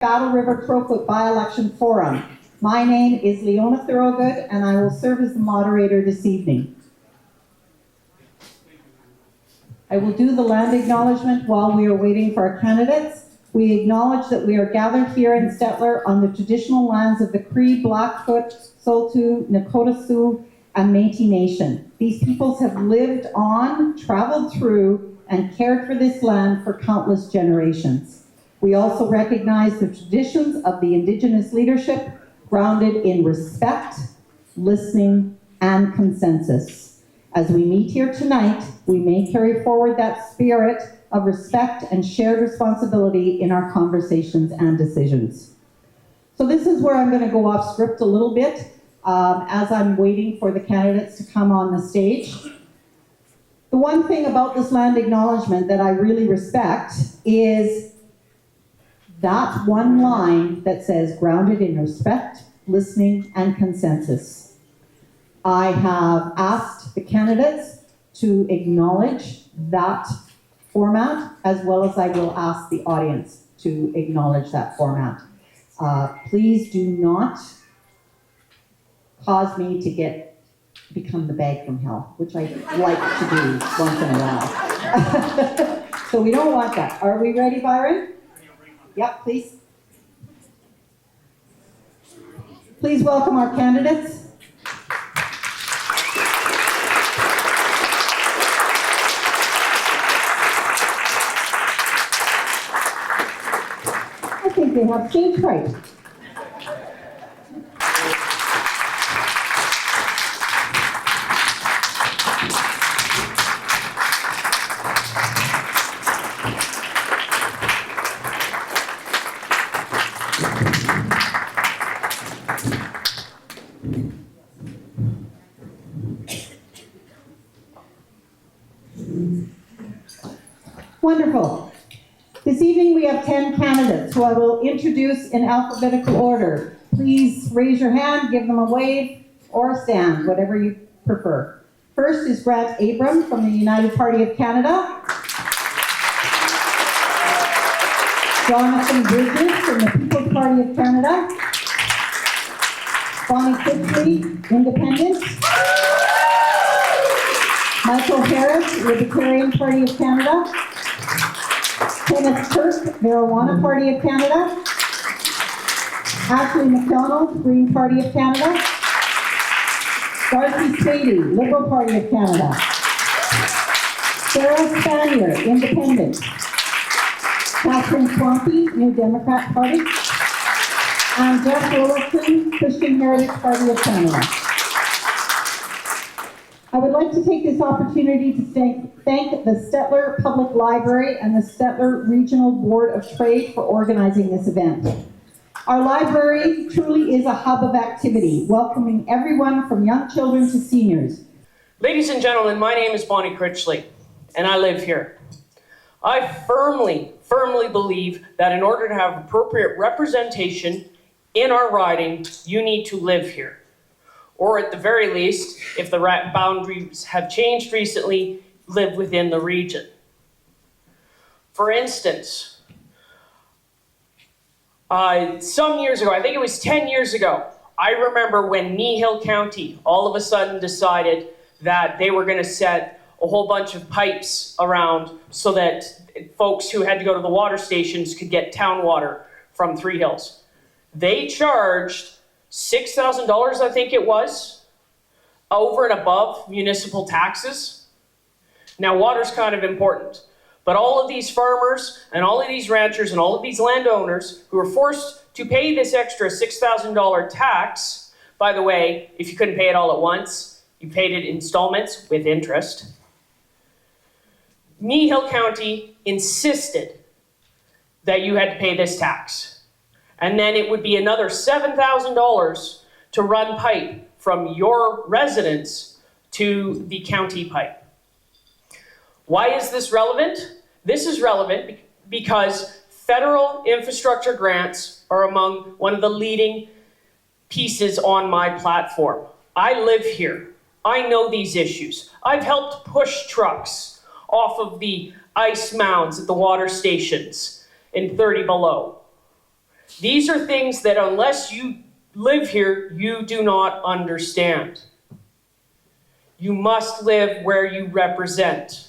Battle River-Crowfoot by-election forum. My name is Leona Thorogood, and I will serve as the moderator this evening. I will do the land acknowledgement while we are waiting for our candidates. We acknowledge that we are gathered here in Stettler on the traditional lands of the Cree, Blackfoot, Saulteaux, Nakota Sioux, and Métis Nation. These peoples have lived on, traveled through, and cared for this land for countless generations. We also recognize the traditions of the Indigenous leadership grounded in respect, listening, and consensus. As we meet here tonight, we may carry forward that spirit of respect and shared responsibility in our conversations and decisions. So this is where I'm going to go off script a little bit as I'm waiting for the candidates to come on the stage. The one thing about this land acknowledgement that I really respect is that one line that says grounded in respect, listening, and consensus. I have asked the candidates to acknowledge that format, as well as I will ask the audience to acknowledge that format. Please do not cause me to become the bag from hell, which I like to do once in a while. So we don't want that. Are we ready, Byron? Yep, please. Please welcome our candidates. I think they have stage fright. Wonderful. This evening we have 10 candidates who I will introduce in alphabetical order. Please raise your hand, give them a wave, or stand, whatever you prefer. First is Grant Abram from the United Party of Canada. Jonathan Bridges from the People's Party of Canada. Bonnie Critchley, Independent. Michael Harris, Libertarian Party of Canada. Kenneth Kirk, Marijuana Party of Canada. Ashley McDonald, Green Party of Canada. Darcy Spady, Liberal Party of Canada. Sarah Spanier, Independent. Catherine Swampy, New Democrat Party. And Jeff Wilson, Christian Heritage Party of Canada. I would like to take this opportunity to thank the Stettler Public Library and the Stettler Regional Board of Trade for organizing this event. Our library truly is a hub of activity, welcoming everyone from young children to seniors. Ladies and gentlemen, my name is Bonnie Critchley, and I live here. I firmly believe that in order to have appropriate representation in our riding, you need to live here. Or at the very least, if the boundaries have changed recently, live within the region. For instance, some years ago, I think it was 10 years ago, I remember when Kneehill County all of a sudden decided that they were going to set a whole bunch of pipes around so that folks who had to go to the water stations could get town water from Three Hills. They charged $6,000, I think it was, over and above municipal taxes. Now, water's kind of important, but all of these farmers and all of these ranchers and all of these landowners who were forced to pay this extra $6,000 tax, by the way, if you couldn't pay it all at once, you paid it in installments with interest. Kneehill County insisted that you had to pay this tax. And then it would be another $7,000 to run pipe from your residence to the county pipe. Why is this relevant? This is relevant because federal infrastructure grants are among one of the leading pieces on my platform. I live here. I know these issues. I've helped push trucks off of the ice mounds at the water stations in 30 below. These are things that unless you live here, you do not understand. You must live where you represent.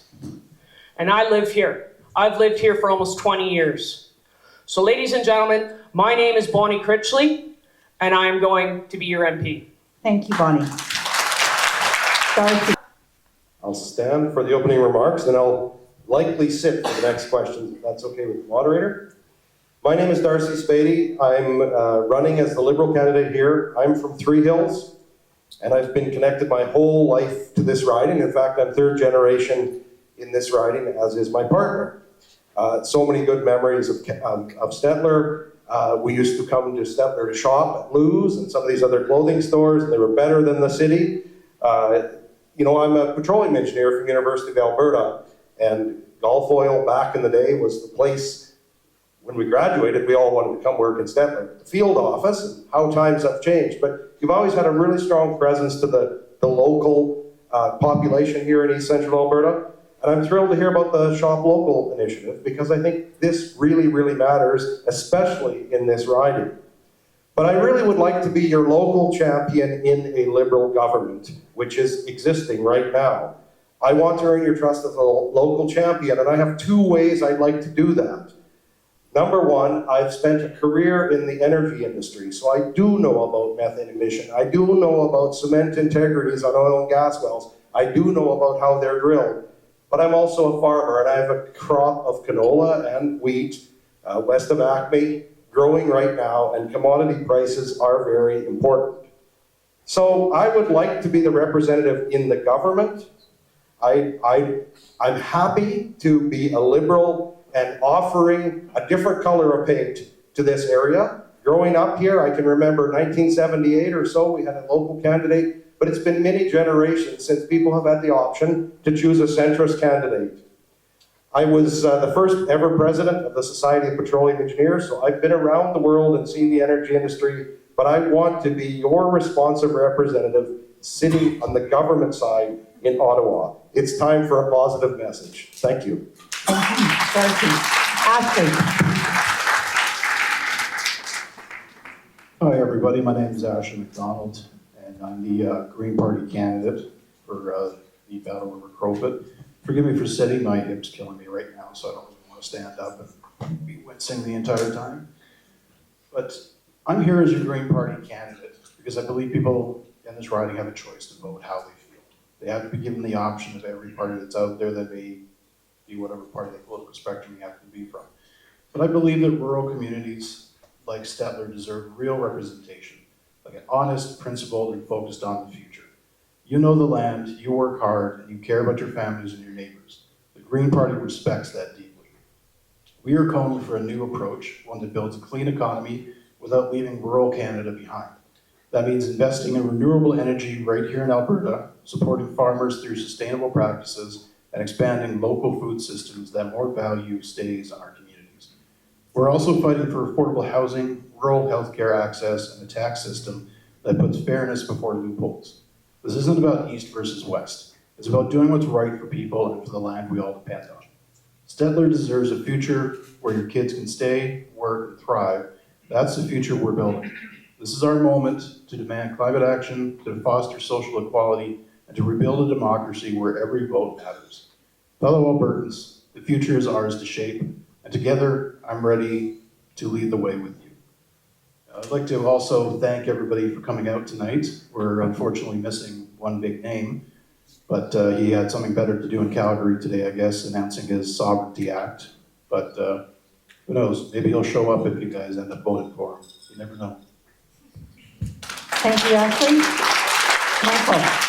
And I live here. I've lived here for almost 20 years. So ladies and gentlemen, my name is Bonnie Critchley, and I am going to be your MP. Thank you, Bonnie. Darcy. I'll stand for the opening remarks, and I'll likely sit for the next questions, if that's okay with the moderator. My name is Darcy Spady. I'm running as the Liberal candidate here. I'm from Three Hills, and I've been connected my whole life to this riding. In fact, I'm third generation in this riding, as is my partner. So many good memories of Stettler. We used to come to Stettler to shop at Lou's and some of these other clothing stores, and they were better than the city. You know, I'm a petroleum engineer from University of Alberta, and Gulf Oil back in the day was the place. When we graduated, we all wanted to come work in Stettler, the field office, and how times have changed. But you've always had a really strong presence to the local population here in East Central Alberta. And I'm thrilled to hear about the Shop Local initiative, because I think this really, really matters, especially in this riding. But I really would like to be your local champion in a Liberal government, which is existing right now. I want to earn your trust as a local champion, and I have two ways I'd like to do that. Number one, I've spent a career in the energy industry, so I do know about methane emission. I do know about cement integrities on oil and gas wells. I do know about how they're drilled. But I'm also a farmer, and I have a crop of canola and wheat west of Acme growing right now, and commodity prices are very important. So I would like to be the representative in the government. I'm happy to be a Liberal and offering a different color of paint to this area. Growing up here, I can remember 1978 or so, we had a local candidate, but it's been many generations since people have had the option to choose a centrist candidate. I was the first ever president of the Society of Petroleum Engineers, so I've been around the world and seen the energy industry, but I want to be your responsive representative sitting on the government side in Ottawa. It's time for a positive message. Thank you. Thank you, Darcy. Ashley. Hi everybody, my name is Ashley McDonald, and I'm the Green Party candidate for the Battle River-Crowfoot. Forgive me for sitting, my hip's killing me right now, so I don't really want to stand up and be wincing the entire time. But I'm here as your Green Party candidate because I believe people in this riding have a choice to vote how they feel. They have to be given the option of every party that's out there that may be whatever part of the political spectrum you happen to be from. But I believe that rural communities like Stettler deserve real representation, like an honest, principled, and focused on the future. You know the land, you work hard, and you care about your families and your neighbors. The Green Party respects that deeply. We are calling for a new approach, one that builds a clean economy without leaving rural Canada behind. That means investing in renewable energy right here in Alberta, supporting farmers through sustainable practices, and expanding local food systems that more value stays on our communities. We're also fighting for affordable housing, rural healthcare access, and a tax system that puts fairness before loopholes. This isn't about East versus West. It's about doing what's right for people and for the land we all depend on. Stettler deserves a future where your kids can stay, work, and thrive. That's the future we're building. This is our moment to demand climate action, to foster social equality, and to rebuild a democracy where every vote matters. Fellow Albertans, the future is ours to shape, and together I'm ready to lead the way with you. I'd like to also thank everybody for coming out tonight. We're unfortunately missing one big name, but he had something better to do in Calgary today, I guess, announcing his Sovereignty Act. But who knows, maybe he'll show up if you guys end up voting for him. You never know. Thank you, Ashley. Michael.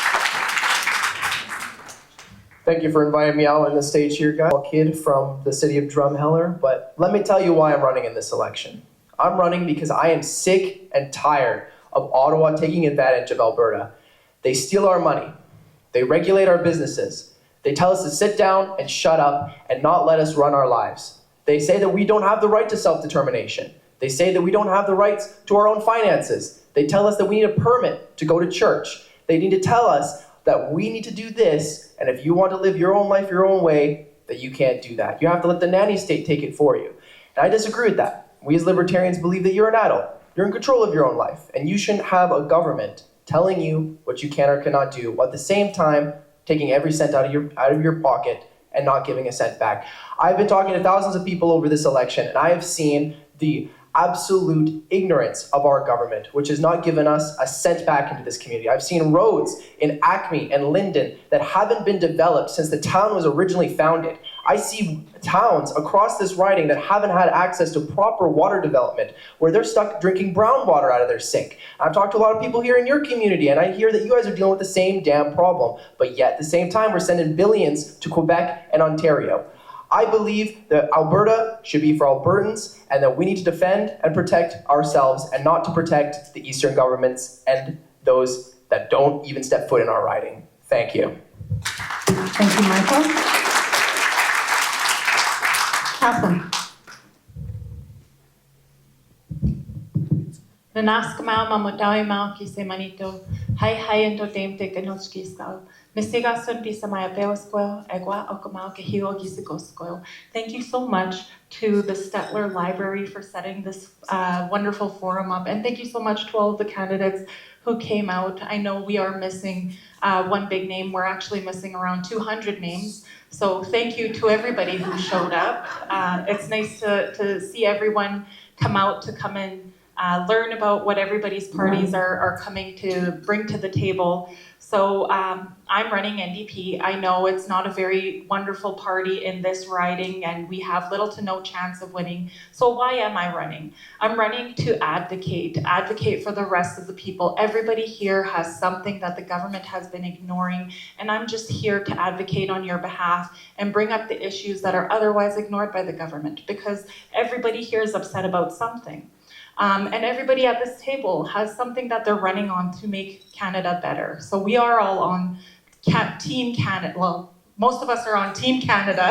Thank you for inviting me out on the stage here, guys. I'm a kid from the city of Drumheller, but let me tell you why I'm running in this election. I'm running because I am sick and tired of Ottawa taking advantage of Alberta. They steal our money. They regulate our businesses. They tell us to sit down and shut up and not let us run our lives. They say that we don't have the right to self-determination. They say that we don't have the rights to our own finances. They tell us that we need a permit to go to church. They need to tell us that we need to do this, and if you want to live your own life your own way, that you can't do that. You have to let the nanny state take it for you. And I disagree with that. We as libertarians believe that you're an adult. You're in control of your own life, and you shouldn't have a government telling you what you can or cannot do, while at the same time taking every cent out of your pocket and not giving a cent back. I've been talking to thousands of people over this election, and I have seen the absolute ignorance of our government, which has not given us a cent back into this community. I've seen roads in Acme and Linden that haven't been developed since the town was originally founded. I see towns across this riding that haven't had access to proper water development, where they're stuck drinking brown water out of their sink. I've talked to a lot of people here in your community, and I hear that you guys are dealing with the same damn problem, but yet at the same time, we're sending billions to Quebec and Ontario. I believe that Alberta should be for Albertans, and that we need to defend and protect ourselves, and not to protect the Eastern governments and those that don't even step foot in our riding. Thank you. Thank you, Michael. Catherine. Nanaskama mamutawi mau ki se manito. Hai hai ento tem te kenochki skau. Mesiga sun pisa maya peosquel, egua okamau ke higo gisigosquel. Thank you so much to the Stettler Library for setting this wonderful forum up. And thank you so much to all of the candidates who came out. I know we are missing one big name. We're actually missing around 200 names. So thank you to everybody who showed up. It's nice to see everyone come out to come and learn about what everybody's parties are coming to bring to the table. So I'm running NDP. I know it's not a very wonderful party in this riding, and we have little to no chance of winning. So why am I running? I'm running to advocate for the rest of the people. Everybody here has something that the government has been ignoring, and I'm just here to advocate on your behalf and bring up the issues that are otherwise ignored by the government, because everybody here is upset about something. And everybody at this table has something that they're running on to make Canada better. So we are all on Team Canada. Well, most of us are on Team Canada.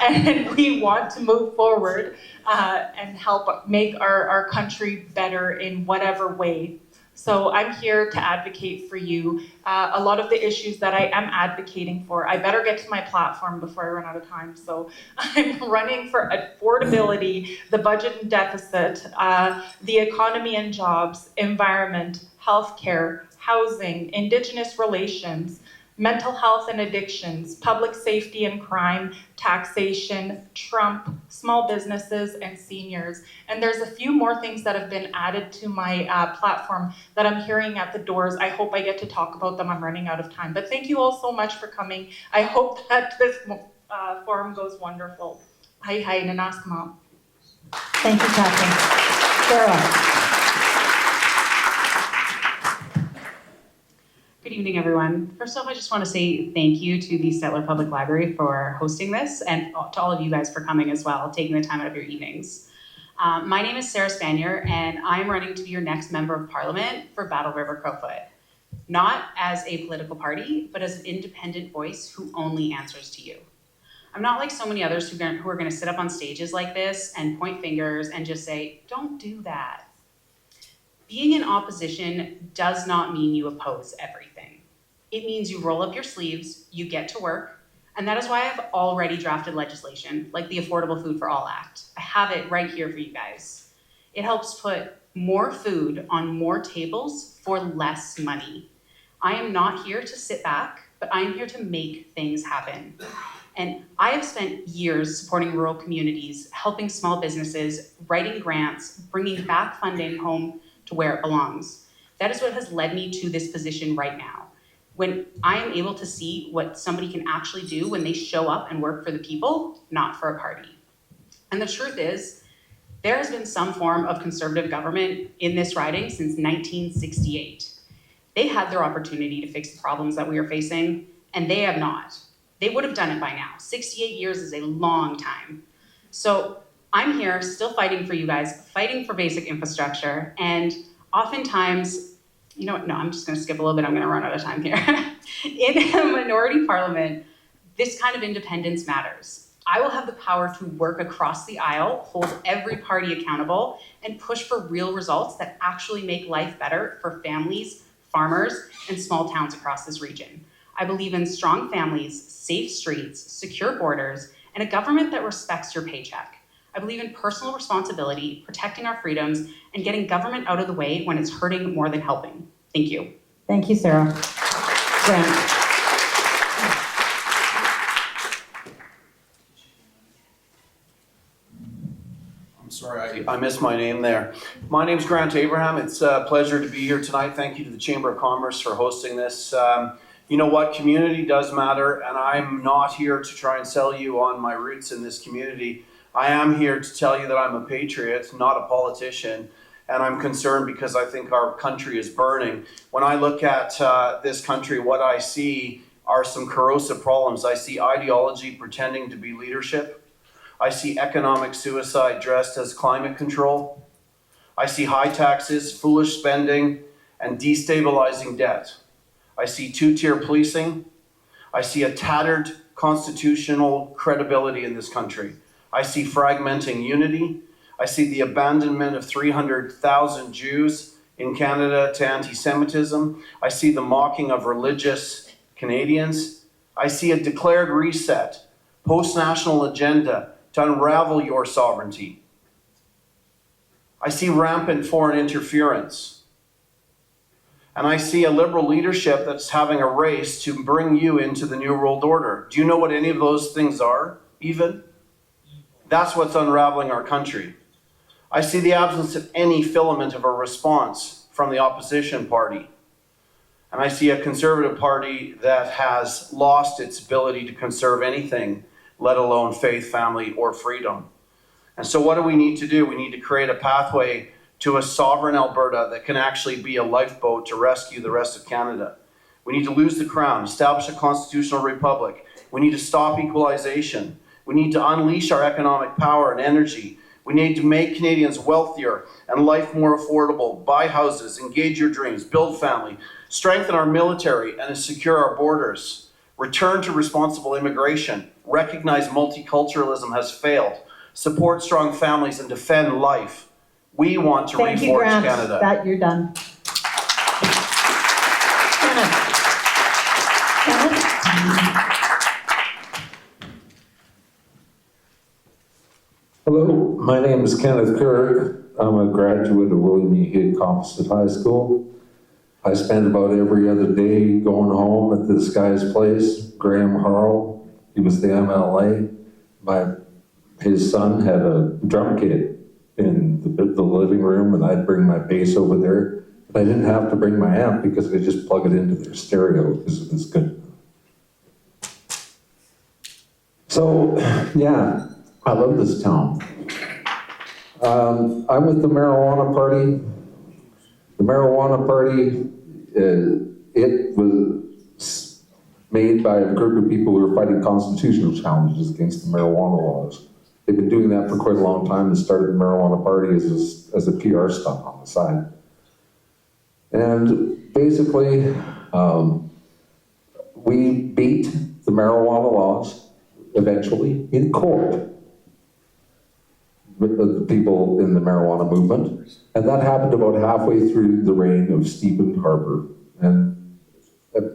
And we want to move forward and help make our country better in whatever way. So I'm here to advocate for you. A lot of the issues that I am advocating for, I better get to my platform before I run out of time. So I'm running for affordability, the budget and deficit, the economy and jobs, environment, healthcare, housing, Indigenous relations, mental health and addictions, public safety and crime, taxation, Trump, small businesses, and seniors. And there's a few more things that have been added to my platform that I'm hearing at the doors. I hope I get to talk about them. I'm running out of time. But thank you all so much for coming. I hope that this forum goes wonderful. Hai hai nanaskama. Thank you, Catherine. Sarah. Good evening, everyone. First off, I just want to say thank you to the Stettler Public Library for hosting this, and to all of you guys for coming as well, taking the time out of your evenings. My name is Sarah Spanier, and I'm running to be your next Member of Parliament for Battle River-Crowfoot. Not as a political party, but as an independent voice who only answers to you. I'm not like so many others who are going to sit up on stages like this and point fingers and just say, don't do that. Being in opposition does not mean you oppose everything. It means you roll up your sleeves, you get to work, and that is why I've already drafted legislation, like the Affordable Food for All Act. I have it right here for you guys. It helps put more food on more tables for less money. I am not here to sit back, but I am here to make things happen. And I have spent years supporting rural communities, helping small businesses, writing grants, bringing back funding home to where it belongs. That is what has led me to this position right now. When I am able to see what somebody can actually do when they show up and work for the people, not for a party. And the truth is, there has been some form of conservative government in this riding since 1968. They had their opportunity to fix the problems that we are facing, and they have not. They would have done it by now. 68 years is a long time. So I'm here still fighting for you guys, fighting for basic infrastructure, and oftentimes, you know what, no, I'm just gonna skip a little bit, I'm gonna run out of time here. In a minority parliament, this kind of independence matters. I will have the power to work across the aisle, hold every party accountable, and push for real results that actually make life better for families, farmers, and small towns across this region. I believe in strong families, safe streets, secure borders, and a government that respects your paycheck. I believe in personal responsibility, protecting our freedoms, and getting government out of the way when it's hurting more than helping. Thank you. Thank you, Sarah. Grant. Sorry, I missed my name there. My name's Grant Abraham. It's a pleasure to be here tonight. Thank you to the Chamber of Commerce for hosting this. You know what? Community does matter, and I'm not here to try and sell you on my roots in this community. I am here to tell you that I'm a patriot, not a politician, and I'm concerned because I think our country is burning. When I look at this country, what I see are some corrosive problems. I see ideology pretending to be leadership. I see economic suicide dressed as climate control. I see high taxes, foolish spending, and destabilizing debt. I see two-tier policing. I see a tattered constitutional credibility in this country. I see fragmenting unity. I see the abandonment of 300,000 Jews in Canada to anti-Semitism. I see the mocking of religious Canadians. I see a declared reset, post-national agenda to unravel your sovereignty. I see rampant foreign interference. And I see a liberal leadership that's having a race to bring you into the New World Order. Do you know what any of those things are, even? That's what's unraveling our country. I see the absence of any filament of a response from the opposition party. And I see a Conservative Party that has lost its ability to conserve anything, let alone faith, family, or freedom. And so what do we need to do? We need to create a pathway to a sovereign Alberta that can actually be a lifeboat to rescue the rest of Canada. We need to lose the crown, establish a constitutional republic. We need to stop equalization. We need to unleash our economic power and energy. We need to make Canadians wealthier and life more affordable, buy houses, engage your dreams, build family, strengthen our military and secure our borders, return to responsible immigration, recognize multiculturalism has failed, support strong families, and defend life. We want to Thank reforge you, Grant. Canada. That you're done. Hello, my name is Kenneth Kirk. I'm a graduate of William E. Hick Composite High School. I spend about every other day going home at this guy's place, Graham Harrell. He was the MLA. His son had a drum kit in the living room, and I'd bring my bass over there. But I didn't have to bring my amp because I just plug it into their stereo because it was good. So, yeah, I love this town. I'm with the Marijuana Party. The Marijuana Party, it was made by a group of people who were fighting constitutional challenges against the marijuana laws. They've been doing that for quite a long time and started the Marijuana Party as a PR stunt on the side. And basically, we beat the marijuana laws eventually in court with the people in the marijuana movement. And that happened about halfway through the reign of Stephen Harper. And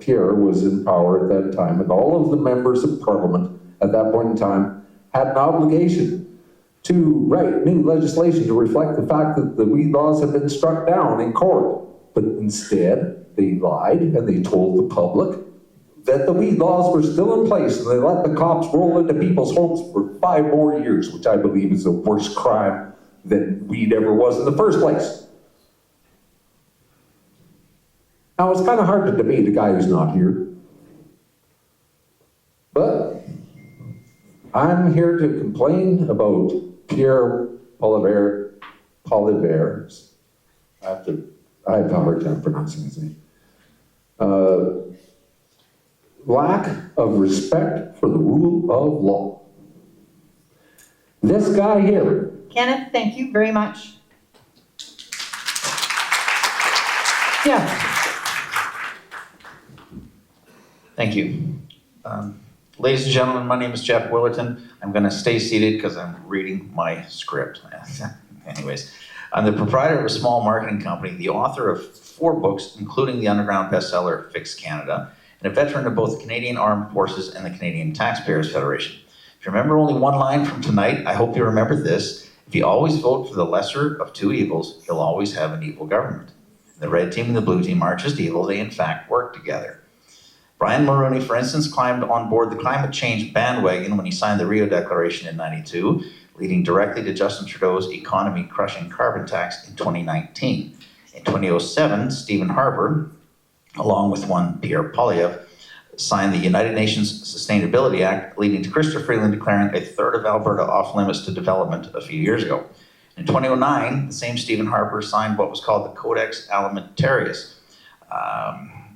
Pierre was in power at that time, and all of the members of Parliament at that point in time had an obligation to write new legislation to reflect the fact that the weed laws had been struck down in court. But instead, they lied and they told the public that the weed laws were still in place, and they let the cops roll into people's homes for 5 more years, which I believe is the worst crime that weed ever was in the first place. Now, it's kind of hard to debate a guy who's not here. But I'm here to complain about Pierre Poilievre. I have a hard time pronouncing his name. Lack of respect for the rule of law. This guy here. Kenneth, thank you very much. Yeah. Thank you. Ladies and gentlemen, my name is Jeff Willerton. I'm going to stay seated because I'm reading my script. Anyways, I'm the proprietor of a small marketing company, the author of 4 books, including the underground bestseller Fix Canada, and a veteran of both the Canadian Armed Forces and the Canadian Taxpayers Federation. If If you remember only one line from tonight, I hope you remember this. If you always vote for the lesser of two evils, you'll always have an evil government. The red team and the blue team aren't just evil, they in fact work together. Brian Mulroney, for instance, climbed on board the climate change bandwagon when he signed the Rio Declaration in '92, leading directly to Justin Trudeau's economy-crushing carbon tax in 2019. In 2007, Stephen Harper, along with one Pierre Poilievre, signed the United Nations Sustainability Act, leading to Chrystia Freeland declaring a third of Alberta off limits to development a few years ago. In 2009, the same Stephen Harper signed what was called the Codex Alimentarius.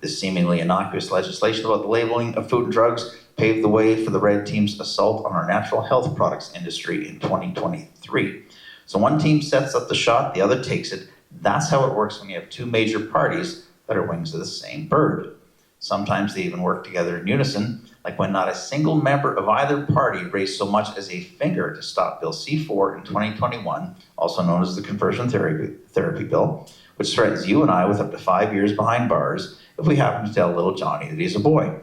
This seemingly innocuous legislation about the labeling of food and drugs paved the way for the red team's assault on our natural health products industry in 2023. So one team sets up the shot, the other takes it. That's how it works when you have two major parties that are wings of the same bird. Sometimes they even work together in unison, like when not a single member of either party raised so much as a finger to stop Bill C-4 in 2021, also known as the Conversion Therapy Bill, which threatens you and I with up to 5 years behind bars if we happen to tell little Johnny that he's a boy.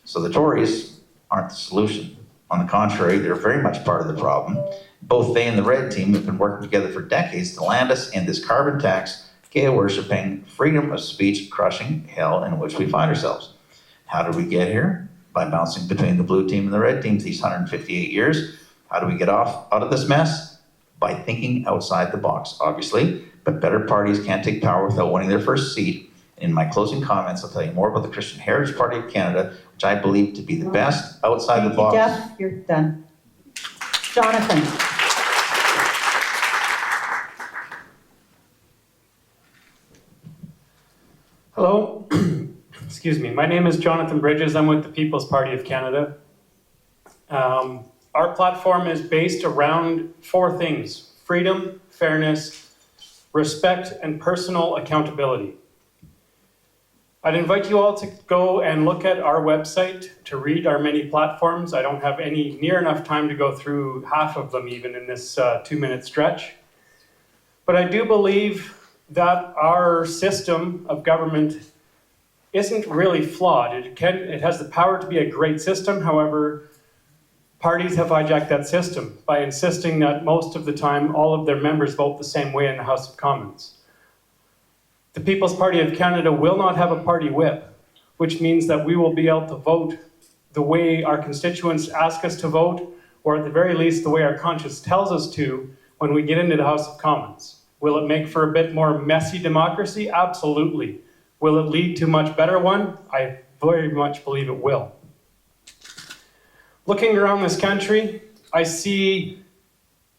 So the Tories aren't the solution. On the contrary, they're very much part of the problem. Both they and the red team have been working together for decades to land us in this carbon tax, gay-worshipping, freedom of speech crushing hell in which we find ourselves. How did we get here? By bouncing between the blue team and the red team these 158 years. How do we get out of this mess? By thinking outside the box, obviously, but better parties can't take power without winning their first seat. In my closing comments, I'll tell you more about the Christian Heritage Party of Canada, which I believe to be the best outside the box. Jeff, you're done. Jonathan. Hello, excuse me. My name is Jonathan Bridges. I'm with the People's Party of Canada. Our platform is based around four things: freedom, fairness, respect, and personal accountability. I'd invite you all to go and look at our website to read our many platforms. I don't have near enough time to go through half of them even in this 2-minute stretch. But I do believe that our system of government isn't really flawed. It has the power to be a great system. However, parties have hijacked that system by insisting that most of the time all of their members vote the same way in the House of Commons. The People's Party of Canada will not have a party whip, which means that we will be able to vote the way our constituents ask us to vote, or at the very least the way our conscience tells us to when we get into the House of Commons. Will it make for a bit more messy democracy? Absolutely. Will it lead to a much better one? I very much believe it will. Looking around this country, I see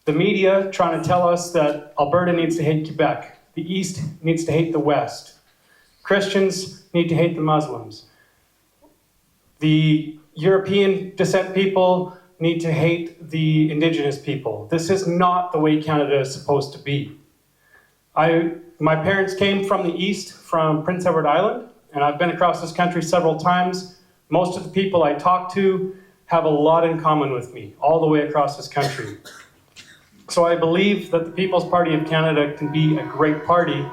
the media trying to tell us that Alberta needs to hate Quebec. The East needs to hate the West. Christians need to hate the Muslims. The European descent people need to hate the Indigenous people. This is not the way Canada is supposed to be. My parents came from the East, from Prince Edward Island, and I've been across this country several times. Most of the people I talk to have a lot in common with me, all the way across this country. So I believe that the People's Party of Canada can be a great party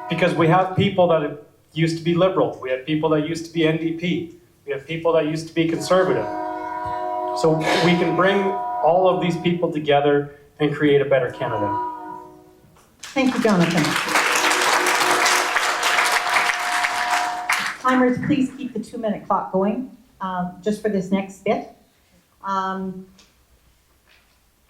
because we have people that used to be Liberal. We have people that used to be NDP. We have people that used to be Conservative. So we can bring all of these people together and create a better Canada. Thank you, Jonathan. Timers, please keep the 2-minute clock going just for this next bit.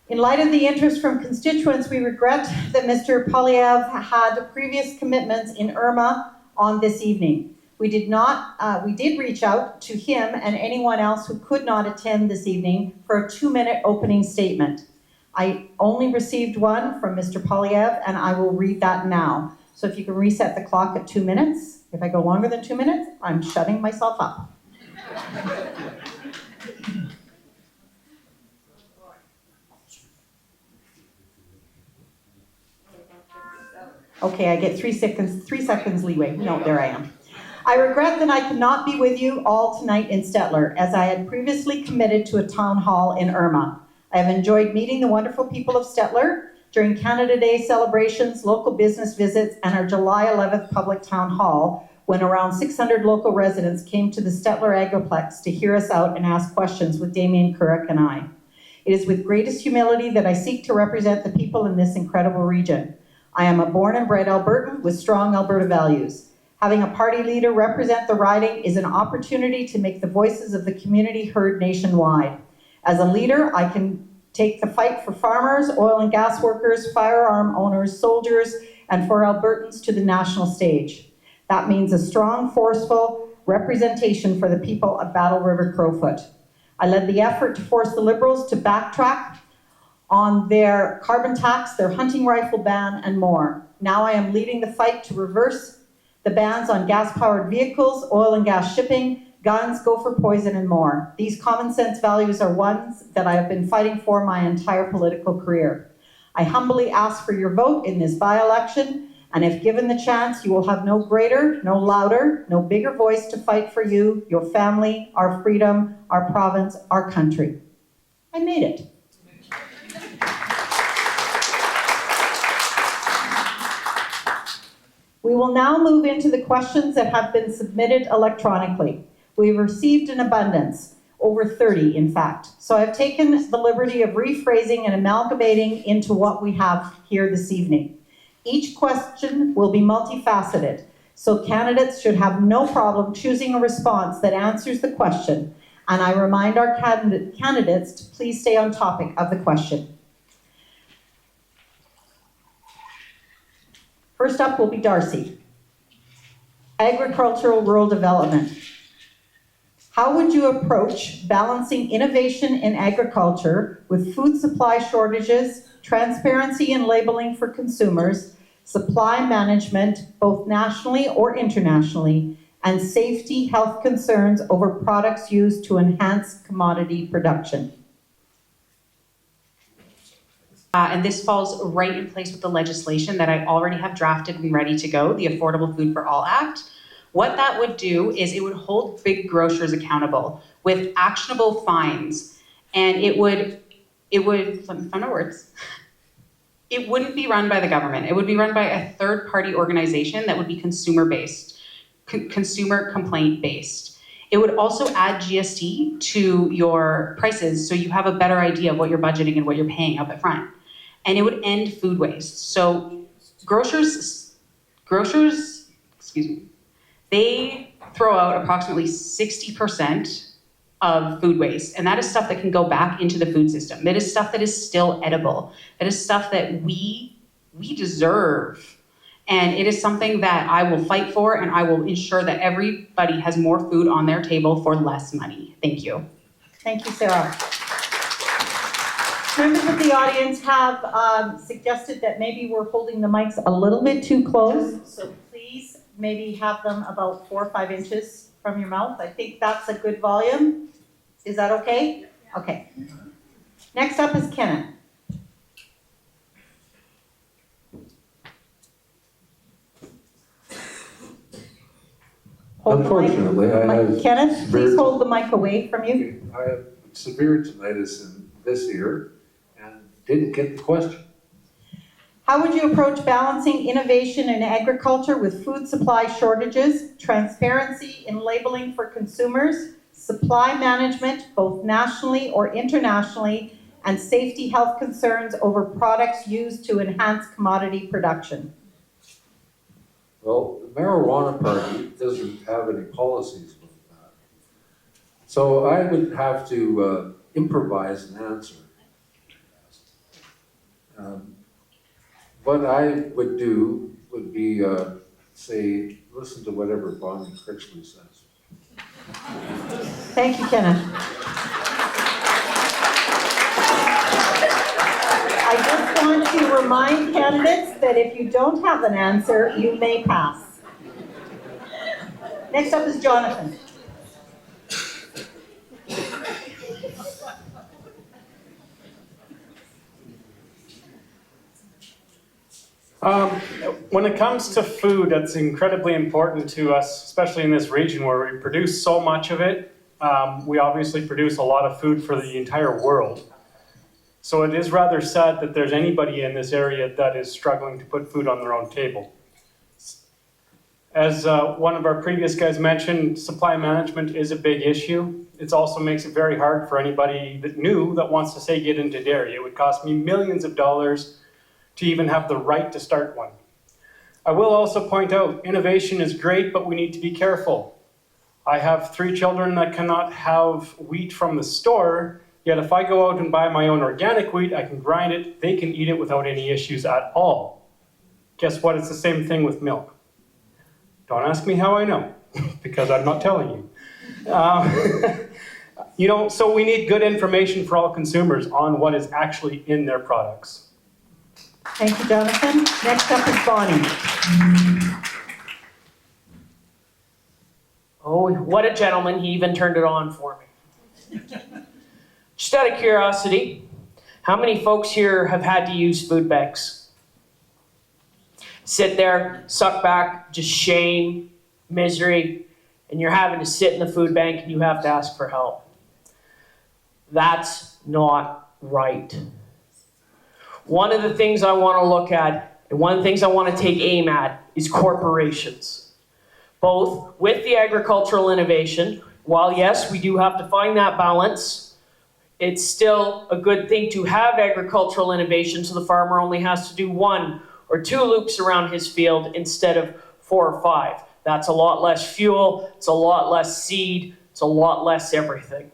In light of the interest from constituents, we regret that Mr. Poilievre had previous commitments in Irma on this evening. We did reach out to him and anyone else who could not attend this evening for a 2-minute opening statement. I only received one from Mr. Poilievre, and I will read that now. So if you can reset the clock at 2 minutes. If I go longer than 2 minutes, I'm shutting myself up. Okay, I get 3 seconds leeway. No, there I am. I regret that I could not be with you all tonight in Stettler, as I had previously committed to a town hall in Irma. I have enjoyed meeting the wonderful people of Stettler during Canada Day celebrations, local business visits, and our July 11th public town hall, when around 600 local residents came to the Stettler Agroplex to hear us out and ask questions with Damien Couric and I. It is with greatest humility that I seek to represent the people in this incredible region. I am a born and bred Albertan with strong Alberta values. Having a party leader represent the riding is an opportunity to make the voices of the community heard nationwide. As a leader, I can take the fight for farmers, oil and gas workers, firearm owners, soldiers, and for Albertans to the national stage. That means a strong, forceful representation for the people of Battle River-Crowfoot. I led the effort to force the Liberals to backtrack on their carbon tax, their hunting rifle ban, and more. Now I am leading the fight to reverse the bans on gas-powered vehicles, oil and gas shipping, guns, gopher poison, and more. These common sense values are ones that I have been fighting for my entire political career. I humbly ask for your vote in this by-election, and if given the chance, you will have no greater, no louder, no bigger voice to fight for you, your family, our freedom, our province, our country. I made it. We will now move into the questions that have been submitted electronically. We've received an abundance, over 30 in fact. So I've taken the liberty of rephrasing and amalgamating into what we have here this evening. Each question will be multifaceted, so candidates should have no problem choosing a response that answers the question. And I remind our candidates to please stay on topic of the question. First up will be Darcy. Agricultural rural development. How would you approach balancing innovation in agriculture with food supply shortages, transparency in labeling for consumers, supply management, both nationally or internationally, and safety health concerns over products used to enhance commodity production? And this falls right in place with the legislation that I already have drafted and ready to go, the Affordable Food for All Act. What that would do is it would hold big grocers accountable with actionable fines, and it would, let me find my words. It wouldn't be run by the government. It would be run by a third-party organization that would be consumer-based, consumer complaint-based. It would also add GST to your prices so you have a better idea of what you're budgeting and what you're paying up at front. And it would end food waste. So grocers, they throw out approximately 60% of food waste. And that is stuff that can go back into the food system. That is stuff that is still edible. That is stuff that we deserve. And it is something that I will fight for, and I will ensure that everybody has more food on their table for less money. Thank you. Thank you, Sarah. Members of the audience have suggested that maybe we're holding the mics a little bit too close, so please maybe have them about 4 or 5 inches from your mouth. I think that's a good volume. Is that okay? Okay. Next up is Kenneth. Unfortunately, I have Kenneth, please hold the mic away from you. I have severe tinnitus in this ear and didn't get the question. How would you approach balancing innovation in agriculture with food supply shortages, transparency in labeling for consumers, supply management, both nationally or internationally, and safety health concerns over products used to enhance commodity production? Well, the marijuana party doesn't have any policies with that. So I would have to improvise an answer. What I would do would be, say, listen to whatever Bonnie Critchley says. Thank you, Kenneth. I just want to remind candidates that if you don't have an answer, you may pass. Next up is Jonathan. When it comes to food, that's incredibly important to us, especially in this region where we produce so much of it. We obviously produce a lot of food for the entire world. So it is rather sad that there's anybody in this area that is struggling to put food on their own table. As one of our previous guys mentioned, supply management is a big issue. It also makes it very hard for anybody that wants to say get into dairy. It would cost me millions of dollars to even have the right to start one. I will also point out, innovation is great, but we need to be careful. I have 3 children that cannot have wheat from the store, yet if I go out and buy my own organic wheat, I can grind it, they can eat it without any issues at all. Guess what? It's the same thing with milk. Don't ask me how I know, because I'm not telling you. So we need good information for all consumers on what is actually in their products. Thank you, Jonathan. Next up is Bonnie. Oh, what a gentleman. He even turned it on for me. Just out of curiosity, how many folks here have had to use food banks? Sit there, suck back, just shame, misery, and you're having to sit in the food bank and you have to ask for help. That's not right. One of the things I want to look at, and one of the things I want to take aim at, is corporations. Both with the agricultural innovation, while yes, we do have to find that balance, it's still a good thing to have agricultural innovation so the farmer only has to do 1 or 2 loops around his field instead of 4 or 5. That's a lot less fuel, it's a lot less seed, it's a lot less everything.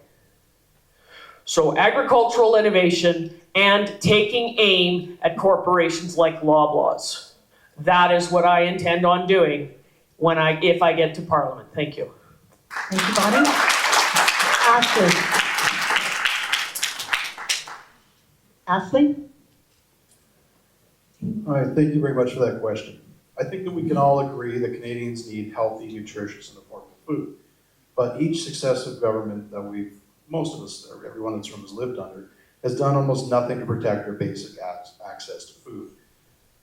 So agricultural innovation and taking aim at corporations like Loblaws. That is what I intend on doing if I get to Parliament. Thank you. Thank you, Bonnie. Ashley? All right, thank you very much for that question. I think that we can all agree that Canadians need healthy, nutritious, and affordable food. But each successive government that most of us, everyone in this room has lived under, has done almost nothing to protect their basic access to food.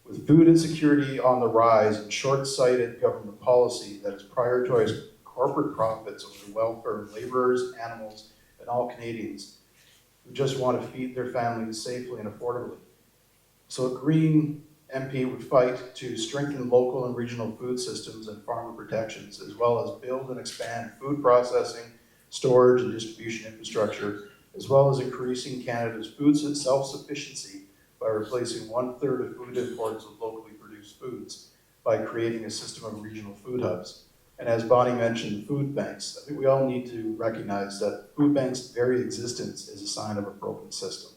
With food insecurity on the rise and short-sighted government policy that has prioritized corporate profits over the welfare of laborers, animals, and all Canadians who just want to feed their families safely and affordably. So a Green MP would fight to strengthen local and regional food systems and farmer protections, as well as build and expand food processing, storage, and distribution infrastructure, as well as increasing Canada's food self-sufficiency by replacing 1/3 of food imports with locally produced foods by creating a system of regional food hubs. And as Bonnie mentioned, food banks. I think we all need to recognize that food banks' very existence is a sign of a broken system.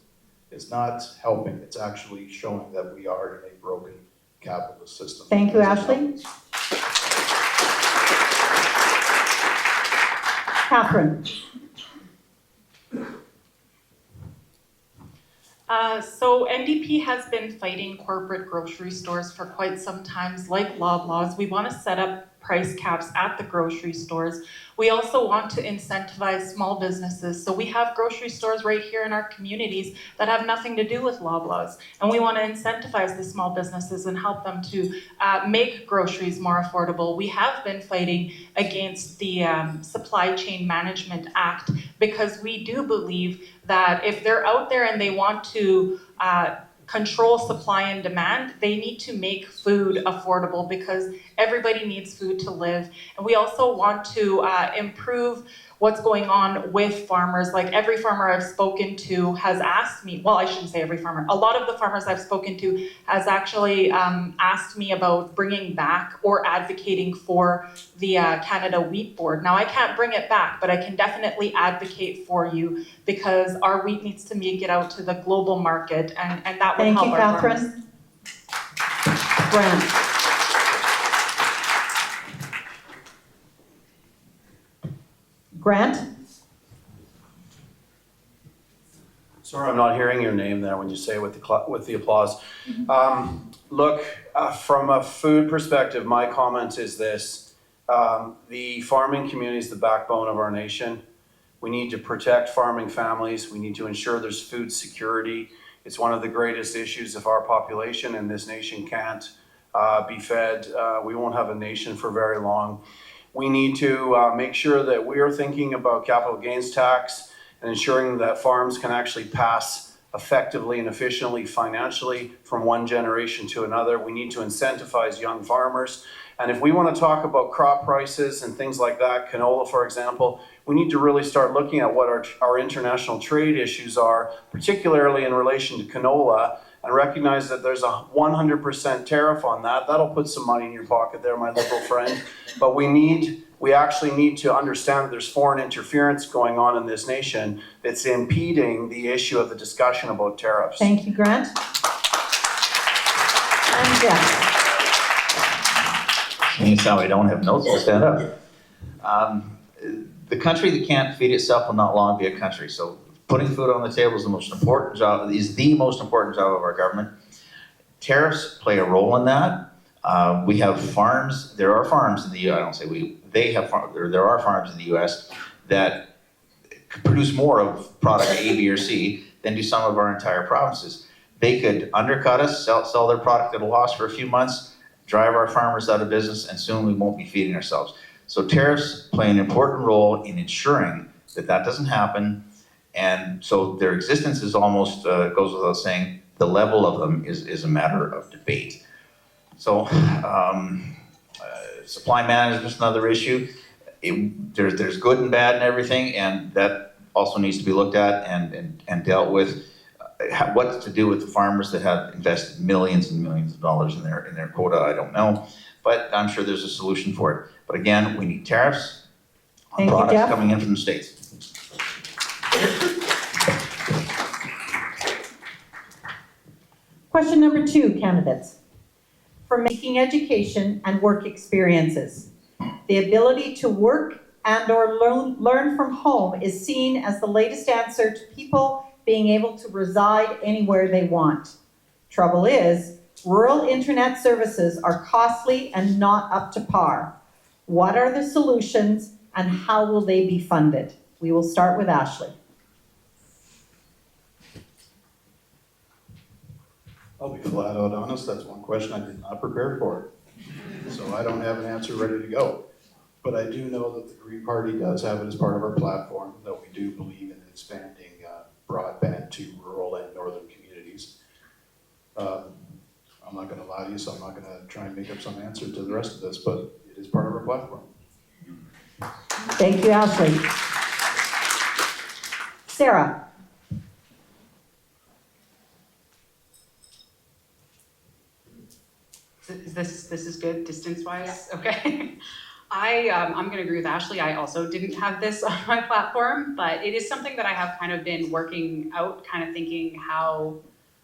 It's not helping, it's actually showing that we are in a broken capitalist system. Thank you, Ashley. Catherine. So NDP has been fighting corporate grocery stores for quite some time, like Loblaws. We want to set up price caps at the grocery stores. We also want to incentivize small businesses. So we have grocery stores right here in our communities that have nothing to do with Loblaws. And we want to incentivize the small businesses and help them to make groceries more affordable. We have been fighting against the Supply Chain Management Act because we do believe that if they're out there and they want to control supply and demand, they need to make food affordable because everybody needs food to live. And we also want to improve what's going on with farmers. Like every farmer I've spoken to has asked me, well, I shouldn't say every farmer, a lot of the farmers I've spoken to has actually asked me about bringing back or advocating for the Canada Wheat Board. Now I can't bring it back, but I can definitely advocate for you because our wheat needs to make it out to the global market and that will help our farmers. Thank you, Catherine. Grant. Grant? Sorry, I'm not hearing your name there when you say it with the applause. Look, from a food perspective, my comment is this. The farming community is the backbone of our nation. We need to protect farming families. We need to ensure there's food security. It's one of the greatest issues. If our population in this nation can't be fed, we won't have a nation for very long. We need to make sure that we are thinking about capital gains tax and ensuring that farms can actually pass effectively and efficiently financially from one generation to another. We need to incentivize young farmers. And if we want to talk about crop prices and things like that, canola, for example, we need to really start looking at what our international trade issues are, particularly in relation to canola, and recognize that there's a 100% tariff on that. That'll put some money in your pocket there, my liberal friend. But we actually need to understand that there's foreign interference going on in this nation that's impeding the issue of the discussion about tariffs. Thank you, Grant. And Jeff. Seeing as how I don't have notes, I'll stand up. The country that can't feed itself will not long be a country. So putting food on the table is the most important job of our government. Tariffs play a role in that. We have farms. There are farms in the U.S. I don't say we. They have there are farms in the U.S. that produce more of product A, B, or C than do some of our entire provinces. They could undercut us, sell their product at a loss for a few months, drive our farmers out of business, and soon we won't be feeding ourselves. So tariffs play an important role in ensuring that that doesn't happen. And so their existence is almost, goes without saying, the level of them is a matter of debate. So supply management is another issue. There's good and bad and everything, and that also needs to be looked at and dealt with. What to do with the farmers that have invested millions and millions of dollars in their quota, I don't know. But I'm sure there's a solution for it. But again, we need tariffs on products coming in from the States. Question number 2, candidates. For making education and work experiences, the ability to work and or learn from home is seen as the latest answer to people being able to reside anywhere they want. Trouble is, rural internet services are costly and not up to par. What are the solutions and how will they be funded? We will start with Ashley. I'll be flat out honest, that's one question I did not prepare for. So I don't have an answer ready to go. But I do know that the Green Party does have it as part of our platform, that we do believe in expanding broadband to rural and northern communities. I'm not gonna lie to you, so I'm not gonna try and make up some answer to the rest of this, but it is part of our platform. Thank you, Ashley. Sarah. This is good distance-wise? Okay. I'm going to agree with Ashley. I also didn't have this on my platform, but it is something that I have kind of been working out, kind of thinking how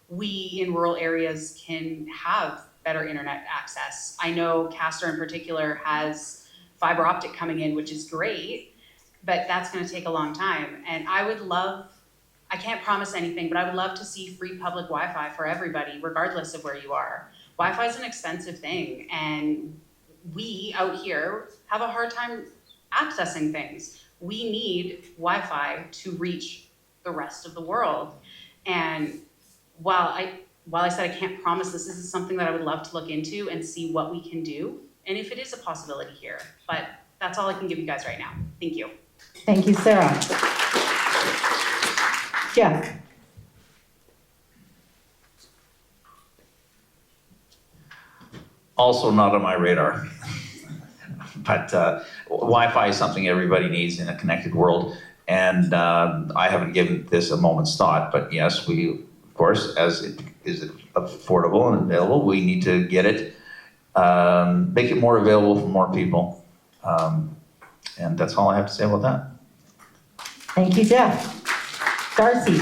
we in rural areas can have better internet access. I know Castor in particular has fiber optic coming in, which is great, but that's going to take a long time. And I can't promise anything, but I would love to see free public Wi-Fi for everybody, regardless of where you are. Wi-Fi is an expensive thing, and we out here have a hard time accessing things. We need Wi-Fi to reach the rest of the world. And while I said I can't promise this is something that I would love to look into and see what we can do, and if it is a possibility here. But that's all I can give you guys right now. Thank you. Thank you, Sarah. Jeff. Also not on my radar. But Wi-Fi is something everybody needs in a connected world. And I haven't given this a moment's thought, but yes, we, of course, as it is affordable and available, we need to get it, make it more available for more people. And that's all I have to say about that. Thank you, Jeff. Darcy.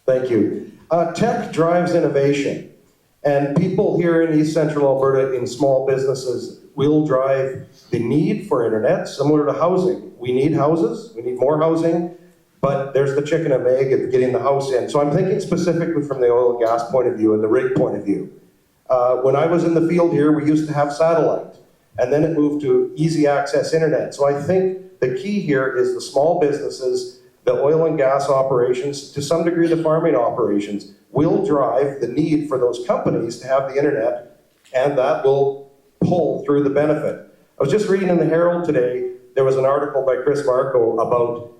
Thank you. Tech drives innovation, and people here in East Central Alberta in small businesses will drive the need for internet, similar to housing. We need houses, we need more housing, but there's the chicken and egg of getting the house in. So I'm thinking specifically from the oil and gas point of view and the rig point of view. When I was in the field here, we used to have satellite, and then it moved to easy access internet. So I think the key here is the small businesses, the oil and gas operations, to some degree the farming operations, will drive the need for those companies to have the internet, and that will pull through the benefit. I was just reading in the Herald today, there was an article by Chris Marco about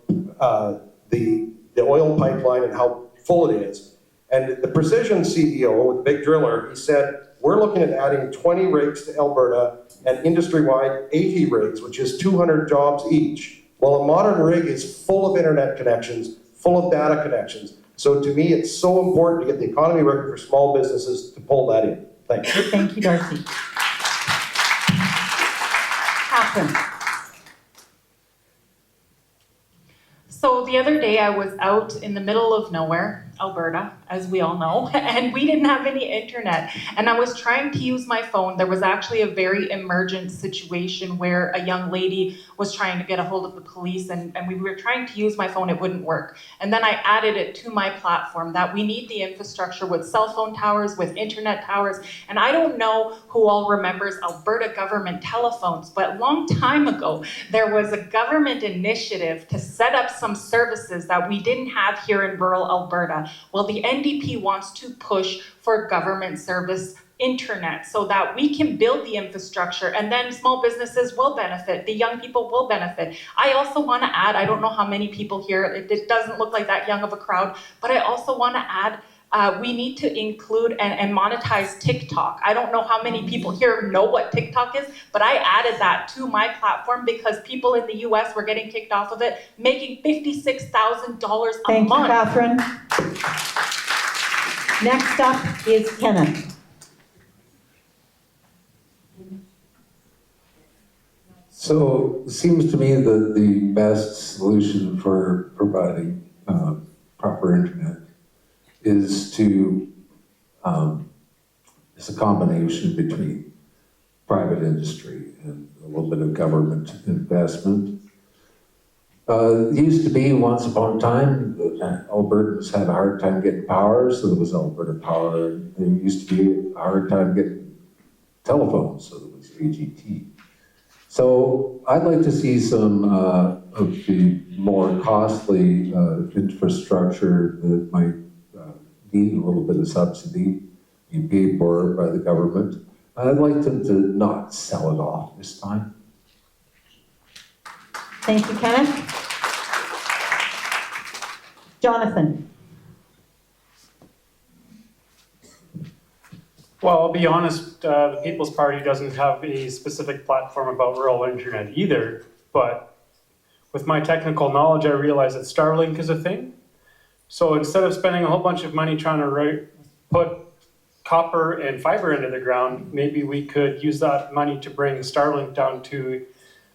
the oil pipeline and how full it is. And the Precision CEO, the big driller, he said, we're looking at adding 20 rigs to Alberta and industry-wide 80 rigs, which is 200 jobs each. Well, a modern rig is full of internet connections, full of data connections. So to me, it's so important to get the economy record for small businesses to pull that in. Thank you. Thank you, Darcy. Catherine. So the other day I was out in the middle of nowhere, Alberta, as we all know, and we didn't have any internet. And I was trying to use my phone. There was actually a very emergent situation where a young lady was trying to get a hold of the police, and we were trying to use my phone, it wouldn't work. And then I added it to my platform that we need the infrastructure with cell phone towers, with internet towers. And I don't know who all remembers Alberta government telephones, but a long time ago, there was a government initiative to set up some services that we didn't have here in rural Alberta. Well, the NDP wants to push for government service internet so that we can build the infrastructure, and then small businesses will benefit, the young people will benefit. I also want to add, I don't know how many people here, it doesn't look like that young of a crowd, but I also want to add, we need to include and monetize TikTok. I don't know how many people here know what TikTok is, but I added that to my platform because people in the US were getting kicked off of it, making $56,000 a month. Thank you, Catherine. Next up is Kenneth. So it seems to me that the best solution for providing proper internet is a combination between private industry and a little bit of government investment. It used to be once upon a time that Albertans had a hard time getting power, so there was Alberta Power. There used to be a hard time getting telephones, so there was AGT. So I'd like to see some of the more costly infrastructure that might need a little bit of subsidy be paid for by the government. I'd like them to not sell it off this time. Thank you, Kenneth. Jonathan. Well, I'll be honest, the People's Party doesn't have a specific platform about rural internet either, but with my technical knowledge, I realize that Starlink is a thing. So instead of spending a whole bunch of money trying to put copper and fiber into the ground, maybe we could use that money to bring Starlink down to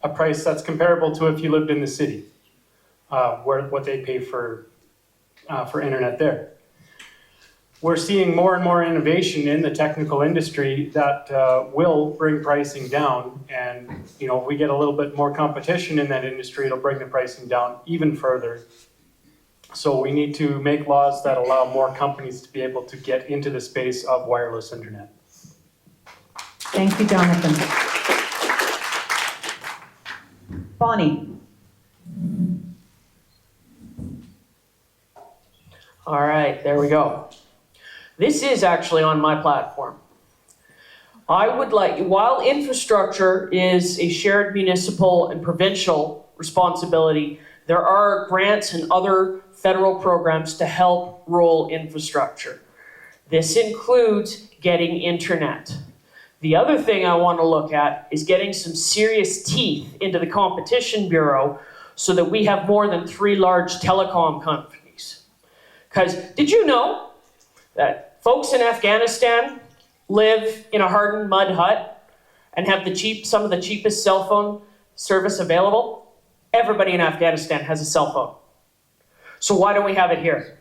a price that's comparable to if you lived in the city, what they pay for internet there. We're seeing more and more innovation in the technical industry that will bring pricing down, and if we get a little bit more competition in that industry, it'll bring the pricing down even further. So we need to make laws that allow more companies to be able to get into the space of wireless internet. Thank you, Jonathan. Bonnie. All right, there we go. This is actually on my platform. I would like, while infrastructure is a shared municipal and provincial responsibility, there are grants and other federal programs to help rural infrastructure. This includes getting internet. The other thing I want to look at is getting some serious teeth into the Competition Bureau so that we have more than 3 large telecom companies. Because did you know that folks in Afghanistan live in a hardened mud hut and have some of the cheapest cell phone service available? Everybody in Afghanistan has a cell phone. So why don't we have it here?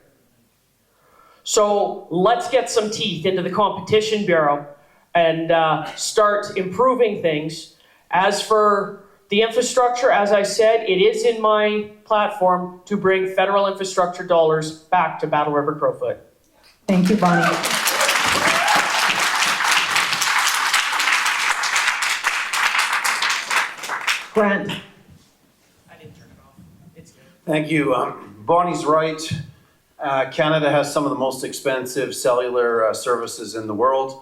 So let's get some teeth into the Competition Bureau and start improving things. As for the infrastructure, as I said, it is in my platform to bring federal infrastructure dollars back to Battle River-Crowfoot. Thank you, Bonnie. Grant. I didn't turn it off. It's good. Thank you. Bonnie's right. Canada has some of the most expensive cellular services in the world.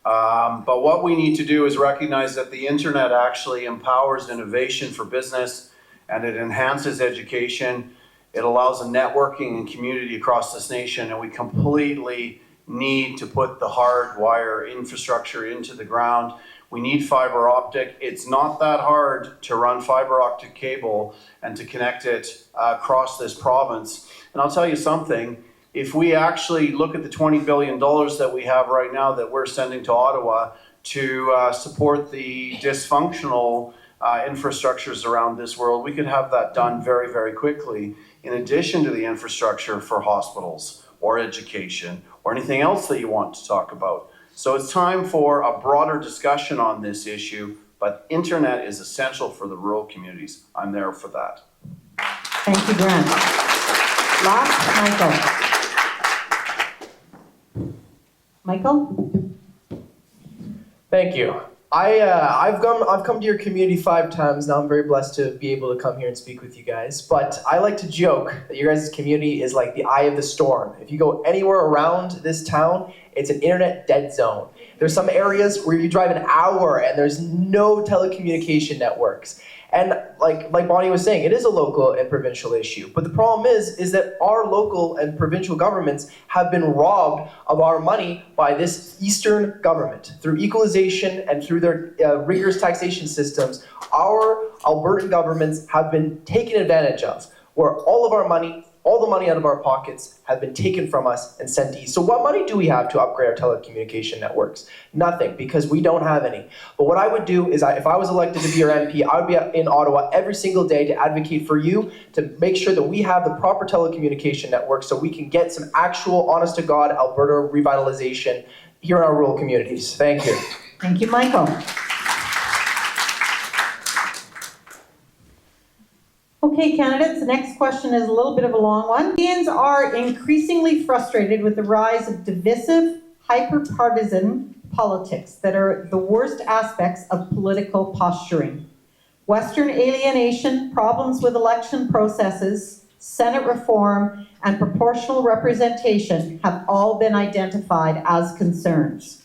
But what we need to do is recognize that the internet actually empowers innovation for business, and it enhances education. It allows a networking and community across this nation, and we completely need to put the hard wire infrastructure into the ground. We need fiber optic. It's not that hard to run fiber optic cable and to connect it across this province. And I'll tell you something, if we actually look at the $20 billion that we have right now that we're sending to Ottawa to support the dysfunctional infrastructures around this world, we could have that done very, very quickly, in addition to the infrastructure for hospitals or education or anything else that you want to talk about. So it's time for a broader discussion on this issue, but internet is essential for the rural communities. I'm there for that. Thank you, Grant. Last, Michael. Thank you. I've come to your community 5 times now. I'm very blessed to be able to come here and speak with you guys. But I like to joke that your guys' community is like the eye of the storm. If you go anywhere around this town, it's an internet dead zone. There's some areas where you drive an hour and there's no telecommunication networks. And like Bonnie was saying, it is a local and provincial issue. But the problem is that our local and provincial governments have been robbed of our money by this Eastern government. Through equalization and through their rigorous taxation systems, our Albertan governments have been taken advantage of, where all of our money, all the money out of our pockets have been taken from us and sent east. So what money do we have to upgrade our telecommunication networks? Nothing, because we don't have any. But what I would do is, if I was elected to be your MP, I would be in Ottawa every single day to advocate for you, to make sure that we have the proper telecommunication network so we can get some actual, honest-to-God Alberta revitalization here in our rural communities. Thank you. Thank you, Michael. Okay, candidates, the next question is a little bit of a long one. Canadians are increasingly frustrated with the rise of divisive, hyper-partisan politics that are the worst aspects of political posturing. Western alienation, problems with election processes, Senate reform, and proportional representation have all been identified as concerns.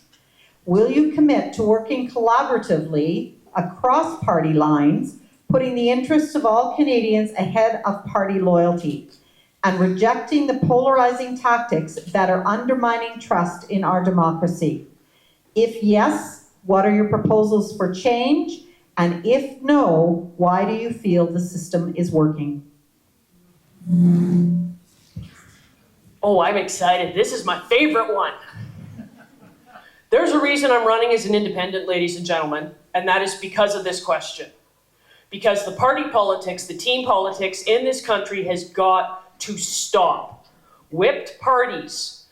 Will you commit to working collaboratively across party lines, putting the interests of all Canadians ahead of party loyalty, and rejecting the polarizing tactics that are undermining trust in our democracy? If yes, what are your proposals for change? And if no, why do you feel the system is working? Oh, I'm excited. This is my favorite one. There's a reason I'm running as an independent, ladies and gentlemen, and that is because of this question. Because the party politics, the team politics in this country has got to stop. Whipped parties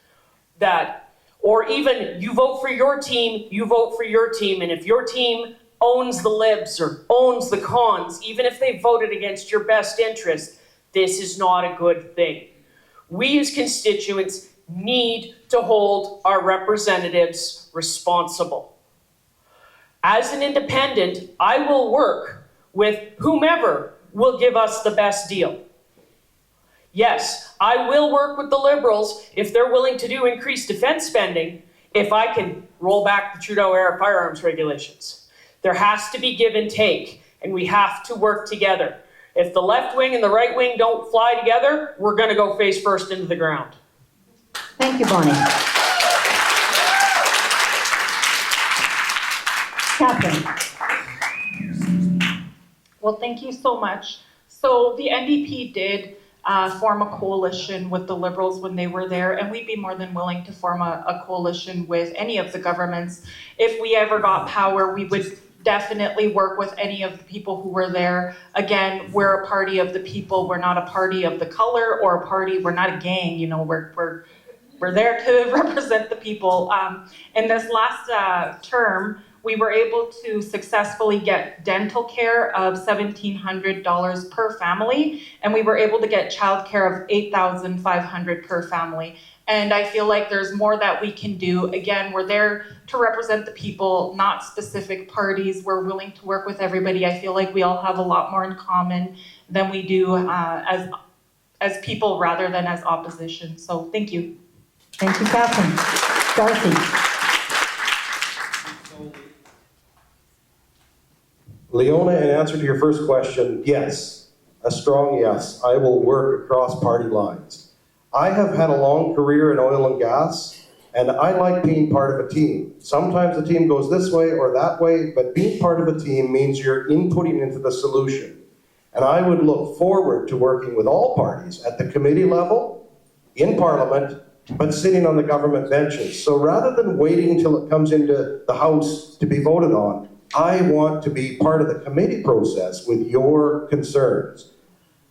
that, or even you vote for your team, you vote for your team, and if your team owns the libs or owns the cons, even if they voted against your best interest, this is not a good thing. We as constituents need to hold our representatives responsible. As an independent, I will work with whomever will give us the best deal. Yes, I will work with the Liberals if they're willing to do increased defense spending, if I can roll back the Trudeau-era firearms regulations. There has to be give and take, and we have to work together. If the left wing and the right wing don't fly together, we're going to go face first into the ground. Thank you, Bonnie. Catherine. Well, thank you so much. So the NDP did form a coalition with the Liberals when they were there, and we'd be more than willing to form a coalition with any of the governments. If we ever got power, we would definitely work with any of the people who were there. Again, we're a party of the people. We're not a party of the color or a party. We're not a gang. You know, we're there to represent the people. In this last term, we were able to successfully get dental care of $1,700 per family, and we were able to get childcare of $8,500 per family. And I feel like there's more that we can do. Again, we're there to represent the people, not specific parties. We're willing to work with everybody. I feel like we all have a lot more in common than we do as people rather than as opposition. So thank you. Thank you, Catherine. Darcy. Leona, in answer to your first question, yes, a strong yes. I will work across party lines. I have had a long career in oil and gas, and I like being part of a team. Sometimes the team goes this way or that way, but being part of a team means you're inputting into the solution. And I would look forward to working with all parties at the committee level, in Parliament, but sitting on the government benches. So rather than waiting until it comes into the House to be voted on, I want to be part of the committee process with your concerns.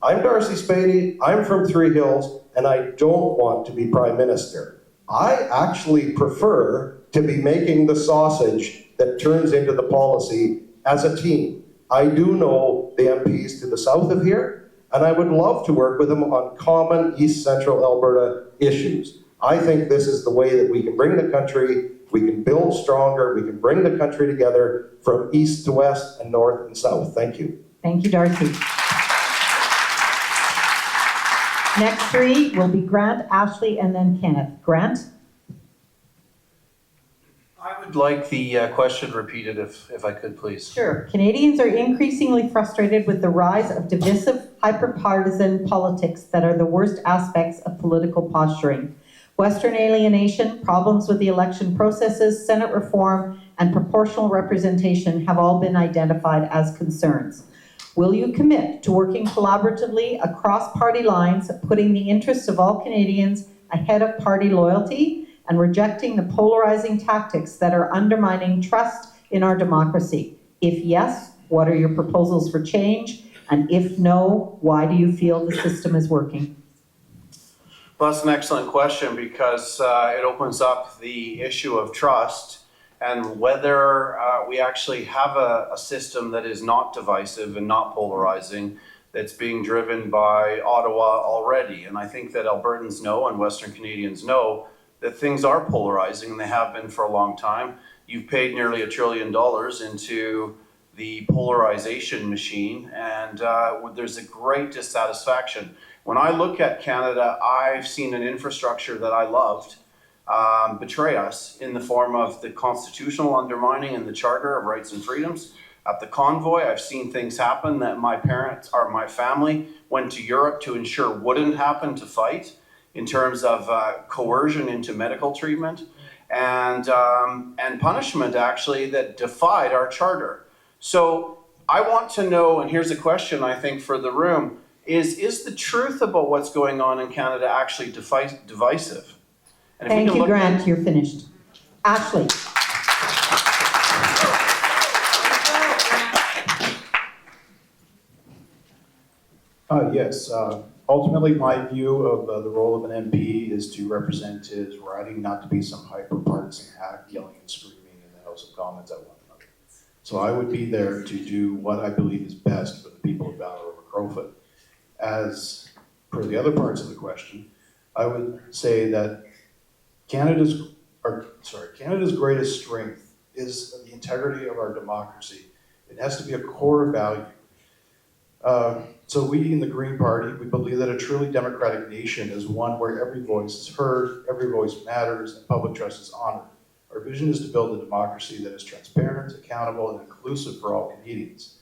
I'm Darcy Spady, I'm from Three Hills, and I don't want to be Prime Minister. I actually prefer to be making the sausage that turns into the policy as a team. I do know the MPs to the south of here, and I would love to work with them on common East Central Alberta issues. I think this is the way that we can bring the country, we can build stronger, we can bring the country together from east to west and north and south. Thank you. Thank you, Darcy. Next three will be Grant, Ashley, and then Kenneth. Grant? I would like the question repeated if I could, please. Sure. Canadians are increasingly frustrated with the rise of divisive, hyper-partisan politics that are the worst aspects of political posturing. Western alienation, problems with the election processes, Senate reform, and proportional representation have all been identified as concerns. Will you commit to working collaboratively across party lines, putting the interests of all Canadians ahead of party loyalty, and rejecting the polarizing tactics that are undermining trust in our democracy? If yes, what are your proposals for change? And if no, why do you feel the system is working? Well, that's an excellent question because it opens up the issue of trust and whether we actually have a system that is not divisive and not polarizing, that's being driven by Ottawa already. And I think that Albertans know and Western Canadians know that things are polarizing, and they have been for a long time. You've paid nearly $1 trillion into the polarization machine, and there's a great dissatisfaction. When I look at Canada, I've seen an infrastructure that I loved betray us in the form of the constitutional undermining and the Charter of Rights and Freedoms. At the convoy, I've seen things happen that my parents or my family went to Europe to ensure wouldn't happen to fight, in terms of coercion into medical treatment and punishment actually that defied our charter. So I want to know, and here's a question I think for the room, is the truth about what's going on in Canada actually divisive? And if Thank you, Grant. You're finished. Ashley. Yes. Ultimately, my view of the role of an MP is to represent his riding, not to be some hyper-partisan hack yelling and screaming in the House of Commons at one another. So I would be there to do what I believe is best for the people of River-Crowfoot. As per the other parts of the question, I would say that Canada's greatest strength is the integrity of our democracy. It has to be a core value. So we in the Green Party, we believe that a truly democratic nation is one where every voice is heard, every voice matters, and public trust is honored. Our vision is to build a democracy that is transparent, accountable, and inclusive for all Canadians.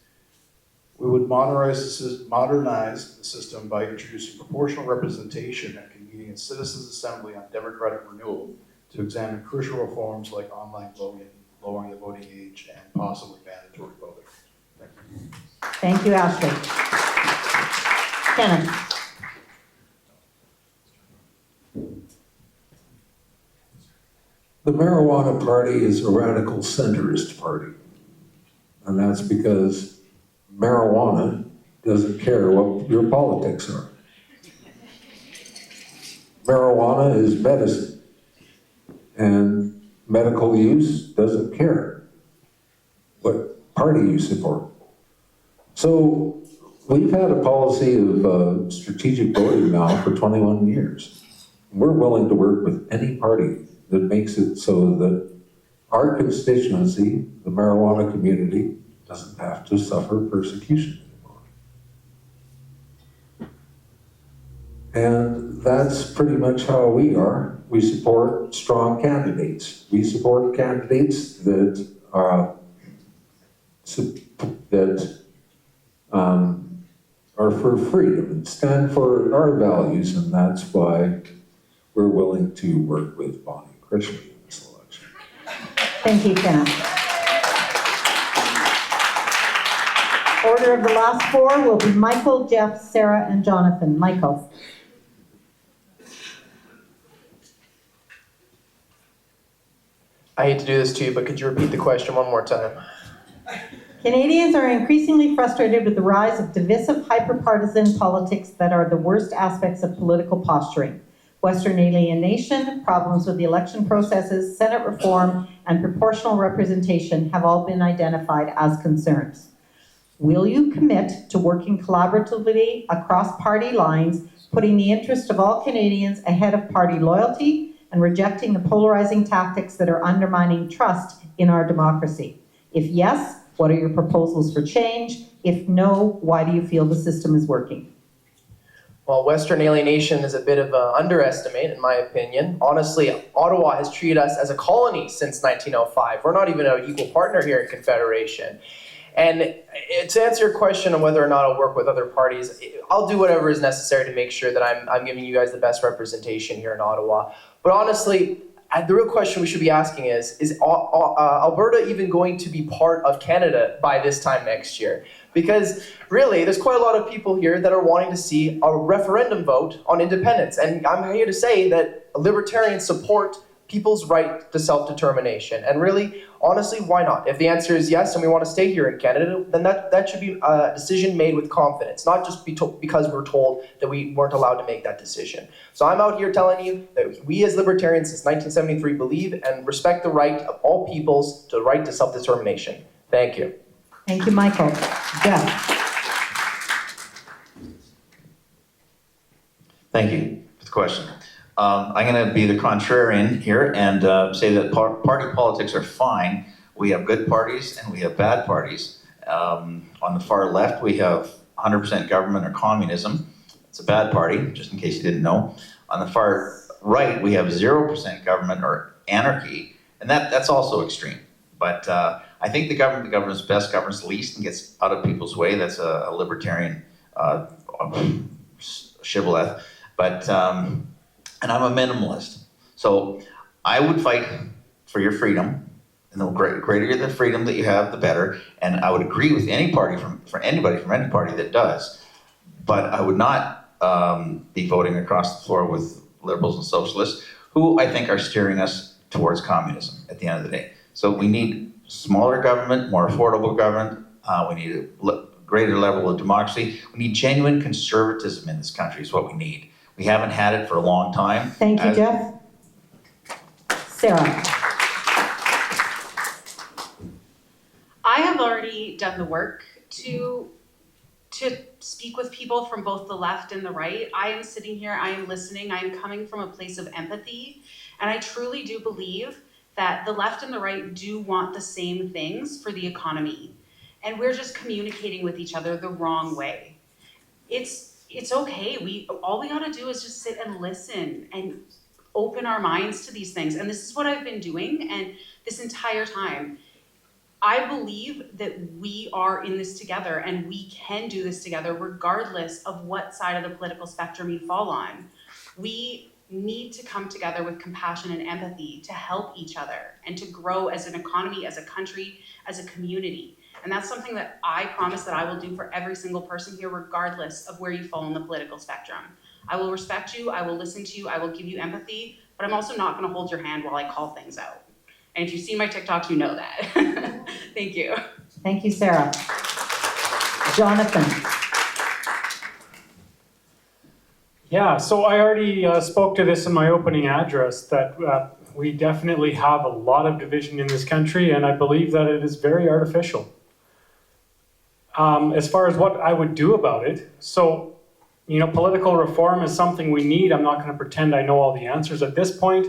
We would modernize the system by introducing proportional representation and convening a citizens' assembly on democratic renewal to examine crucial reforms like online voting, lowering the voting age, and possibly mandatory voting. Thank you, Ashley. Kenneth. The Marijuana Party is a radical centrist party. And that's because marijuana doesn't care what your politics are. Marijuana is medicine. And medical use doesn't care what party you support. So we've had a policy of strategic voting now for 21 years. We're willing to work with any party that makes it so that our constituency, the marijuana community, doesn't have to suffer persecution anymore. And that's pretty much how we are. We support strong candidates. We support candidates that are for freedom and stand for our values, and that's why we're willing to work with Bonnie Critchley in this election. Thank you, Kenneth. Order of the last four will be Michael, Jeff, Sarah, and Jonathan. Michael. I hate to do this to you, but could you repeat the question one more time? Canadians are increasingly frustrated with the rise of divisive, hyper-partisan politics that are the worst aspects of political posturing. Western alienation, problems with the election processes, Senate reform, and proportional representation have all been identified as concerns. Will you commit to working collaboratively across party lines, putting the interest of all Canadians ahead of party loyalty and rejecting the polarizing tactics that are undermining trust in our democracy? If yes, what are your proposals for change? If no, why do you feel the system is working? Well, Western alienation is a bit of an underestimate, in my opinion. Honestly, Ottawa has treated us as a colony since 1905. We're not even an equal partner here in Confederation. And to answer your question on whether or not I'll work with other parties, I'll do whatever is necessary to make sure that I'm giving you guys the best representation here in Ottawa. But honestly, the real question we should be asking is Alberta even going to be part of Canada by this time next year? Because really, there's quite a lot of people here that are wanting to see a referendum vote on independence. And I'm here to say that libertarians support people's right to self-determination. And really, honestly, why not? If the answer is yes and we want to stay here in Canada, then that should be a decision made with confidence, not just because we're told that we weren't allowed to make that decision. So I'm out here telling you that we as libertarians since 1973 believe and respect the right of all peoples to the right to self-determination. Thank you. Thank you, Michael. Jeff. Thank you for the question. I'm going to be the contrarian here and say that party politics are fine. We have good parties and we have bad parties. On the far left, we have 100% government or communism. It's a bad party, just in case you didn't know. On the far right, we have 0% government or anarchy, and that's also extreme. But I think the government that governs best governs least and gets out of people's way. That's a libertarian shibboleth. But and I'm a minimalist. So I would fight for your freedom, and the greater the freedom that you have, the better. And I would agree with any party for anybody from any party that does. But I would not be voting across the floor with liberals and socialists, who I think are steering us towards communism at the end of the day. So we need smaller government, more affordable government. We need a greater level of democracy. We need genuine conservatism in this country is what we need. We haven't had it for a long time. Thank you, Jeff. Sarah. I have already done the work to speak with people from both the left and the right. I am sitting here, I am listening, I am coming from a place of empathy, and I truly do believe that the left and the right do want the same things for the economy. And we're just communicating with each other the wrong way. It's okay. All we gotta do is just sit and listen and open our minds to these things. And this is what I've been doing, and this entire time. I believe that we are in this together and we can do this together regardless of what side of the political spectrum you fall on. We need to come together with compassion and empathy to help each other and to grow as an economy, as a country, as a community. And that's something that I promise that I will do for every single person here, regardless of where you fall in the political spectrum. I will respect you, I will listen to you, I will give you empathy, but I'm also not gonna hold your hand while I call things out. And if you've seen my TikToks, you know that. Thank you. Thank you, Sarah. Jonathan. Yeah, so I already spoke to this in my opening address, that we definitely have a lot of division in this country, and I believe that it is very artificial. As far as what I would do about it, so, political reform is something we need. I'm not going to pretend I know all the answers at this point.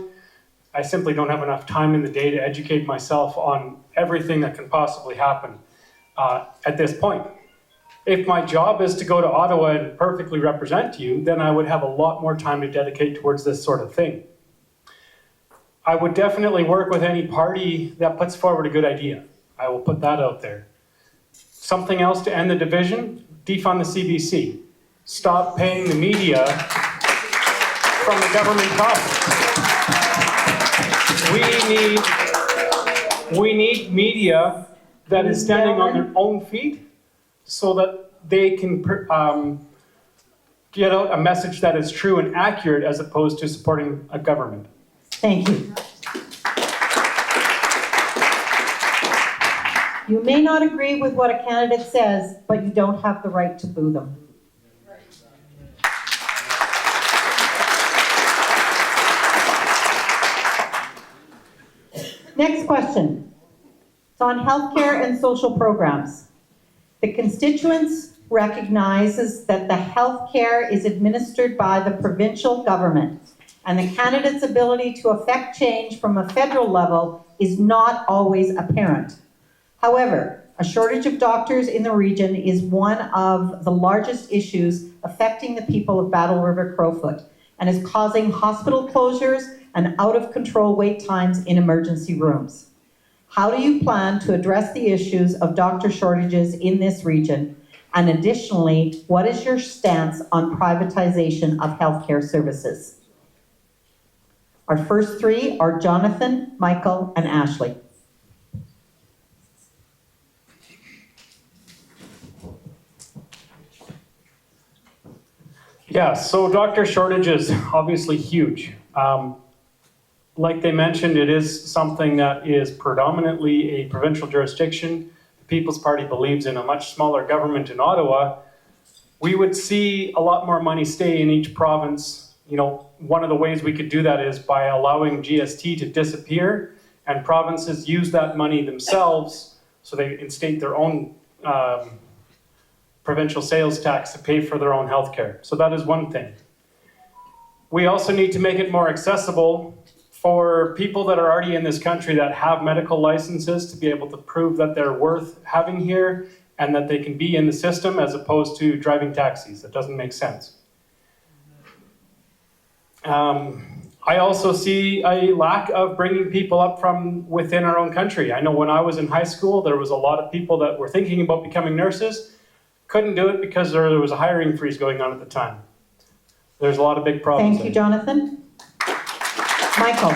I simply don't have enough time in the day to educate myself on everything that can possibly happen at this point. If my job is to go to Ottawa and perfectly represent you, then I would have a lot more time to dedicate towards this sort of thing. I would definitely work with any party that puts forward a good idea. I will put that out there. Something else to end the division? defund the CBC. Stop paying the media from the government coffers. We need media that is standing on their own feet so that they can get out a message that is true and accurate as opposed to supporting a government. Thank you. You may not agree with what a candidate says, but you don't have the right to boo them. Next question. It's on healthcare and social programs. The constituents recognizes that the healthcare is administered by the provincial government, and the candidate's ability to affect change from a federal level is not always apparent. However, a shortage of doctors in the region is one of the largest issues affecting the people of Battle River-Crowfoot and is causing hospital closures and out-of-control wait times in emergency rooms. How do you plan to address the issues of doctor shortages in this region? And additionally, what is your stance on privatization of healthcare services? Our first three are Jonathan, Michael, and Ashley. Yeah, so doctor shortages, obviously huge. Like they mentioned, it is something that is predominantly a provincial jurisdiction. The People's Party believes in a much smaller government in Ottawa. We would see a lot more money stay in each province. You know, one of the ways we could do that is by allowing GST to disappear, and provinces use that money themselves, so they instate their own provincial sales tax to pay for their own healthcare. So that is one thing. We also need to make it more accessible for people that are already in this country that have medical licenses to be able to prove that they're worth having here and that they can be in the system as opposed to driving taxis. That doesn't make sense. I also see a lack of bringing people up from within our own country. I know when I was in high school, there was a lot of people that were thinking about becoming nurses, couldn't do it because there was a hiring freeze going on at the time. There's a lot of big problems. Thank you, Jonathan. Michael.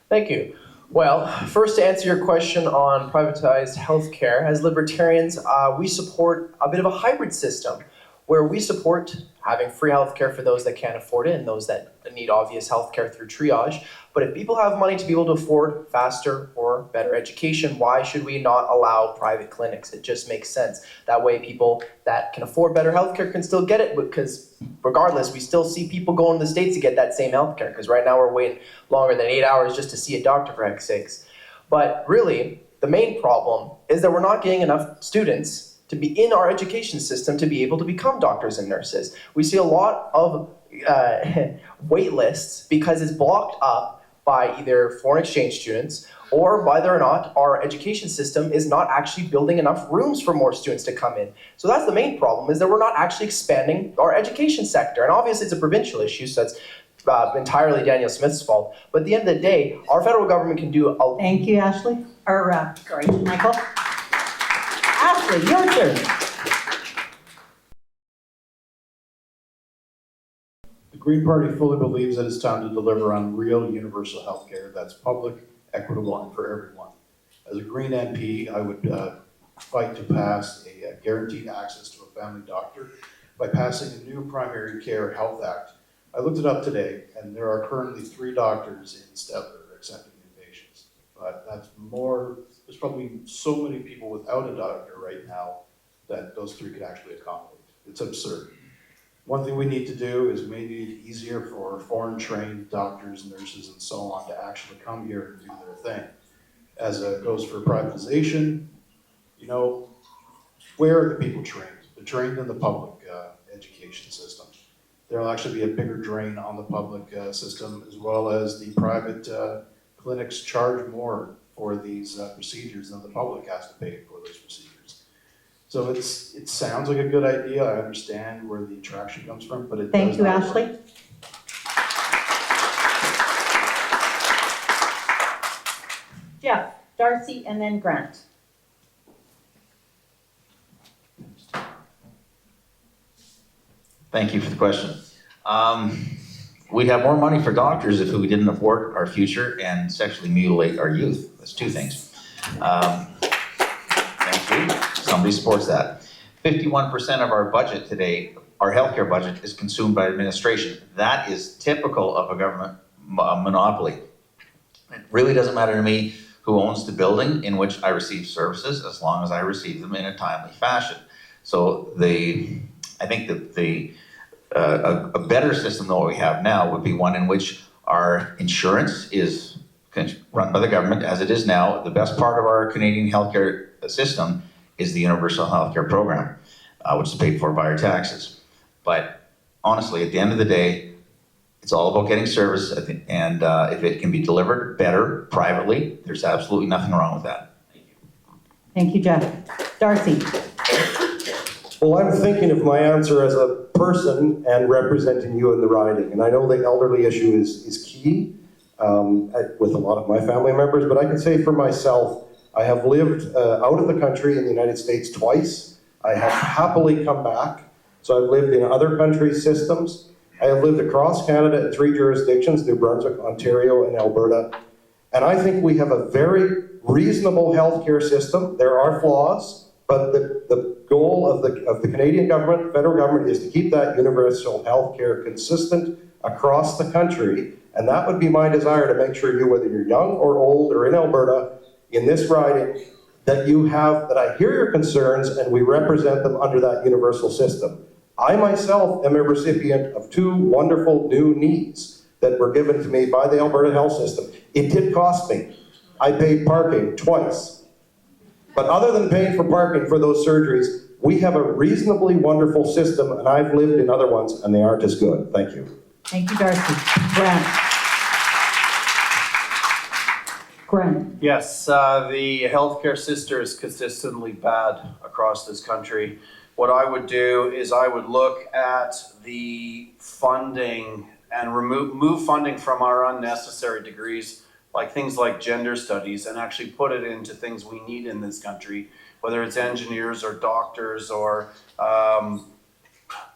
Thank you. Well, first to answer your question on privatized healthcare, as libertarians, we support a bit of a hybrid system where we support having free healthcare for those that can't afford it and those that need obvious healthcare through triage. But if people have money to be able to afford faster or better education, why should we not allow private clinics? It just makes sense. That way people that can afford better healthcare can still get it, because regardless, we still see people going to the States to get that same healthcare, because right now we're waiting longer than 8 hours just to see a doctor, for heck's sakes. But really, the main problem is that we're not getting enough students to be in our education system to be able to become doctors and nurses. We see a lot of wait lists because it's blocked up by either foreign exchange students or whether or not our education system is not actually building enough rooms for more students to come in. So that's the main problem, is that we're not actually expanding our education sector. And obviously it's a provincial issue, so it's entirely Daniel Smith's fault. But at the end of the day, our federal government can do a... Thank you, Ashley. Sorry, Michael. Ashley, your turn. The Green Party fully believes that it's time to deliver on real universal health care that's public, equitable, and for everyone. As a Green MP, I would fight to pass a guaranteed access to a family doctor by passing a new Primary Care Health Act. I looked it up today, and there are currently 3 doctors in Stettler accepting new patients. But that's more, there's probably so many people without a doctor right now that those 3 could actually accommodate. It's absurd. One thing we need to do is make it easier for foreign trained doctors, nurses, and so on to actually come here and do their thing. As it goes for privatization, you know, where are the people trained? They're trained in the public education system. There'll actually be a bigger drain on the public system, as well as the private clinics charge more for these procedures than the public has to pay for those procedures. So it sounds like a good idea. I understand where the attraction comes from, but it Thank does you, not Ashley. work. Jeff, Darcy, and then Grant. Thank you for the question. We'd have more money for doctors if we didn't abort our future and sexually mutilate our youth. That's two things. Thank you. Somebody supports that. 51% of our budget today, our healthcare budget, is consumed by administration. That is typical of a government monopoly. It really doesn't matter to me who owns the building in which I receive services, as long as I receive them in a timely fashion. So I think that a better system than what we have now would be one in which our insurance is run by the government, as it is now. The best part of our Canadian healthcare system is the universal healthcare program, which is paid for by our taxes. But honestly, at the end of the day, it's all about getting service, and if it can be delivered better privately, there's absolutely nothing wrong with that. Thank you, Jeff. Darcy. Well, I'm thinking of my answer as a person and representing you in the riding. And I know the elderly issue is key with a lot of my family members, but I can say for myself, I have lived out of the country in the United States twice. I have happily come back. So I've lived in other countries' systems. I have lived across Canada in 3 jurisdictions, New Brunswick, Ontario, and Alberta. And I think we have a very reasonable healthcare system. There are flaws, but the goal of the Canadian government, federal government, is to keep that universal healthcare consistent across the country. And that would be my desire, to make sure whether you're young or old or in Alberta, in this riding, that I hear your concerns and we represent them under that universal system. I myself am a recipient of 2 wonderful new knees that were given to me by the Alberta Health System. It did cost me. I paid parking twice. But other than paying for parking for those surgeries, we have a reasonably wonderful system, and I've lived in other ones, and they aren't as good. Thank you. Thank you, Darcy. Grant. Yes, the healthcare system is consistently bad across this country. What I would do is I would look at the funding and move funding from our unnecessary degrees, like things like gender studies, and actually put it into things we need in this country, whether it's engineers or doctors or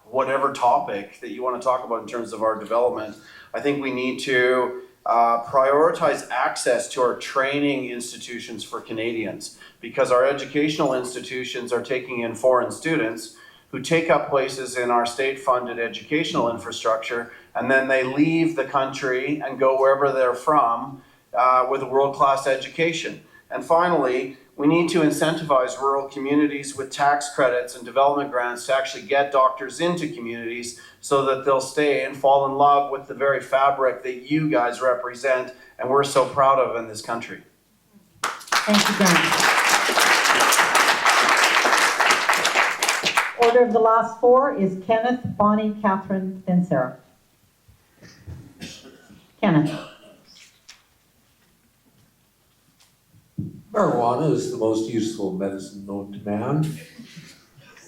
whatever topic that you want to talk about in terms of our development. I think we need to prioritize access to our training institutions for Canadians, because our educational institutions are taking in foreign students who take up places in our state-funded educational infrastructure, and then they leave the country and go wherever they're from with a world-class education. And finally, we need to incentivize rural communities with tax credits and development grants to actually get doctors into communities so that they'll stay and fall in love with the very fabric that you guys represent and we're so proud of in this country. Thank you, Grant. Order of the last 4 is Kenneth, Bonnie, Catherine, then Sarah. Kenneth. Marijuana is the most useful medicine known to man.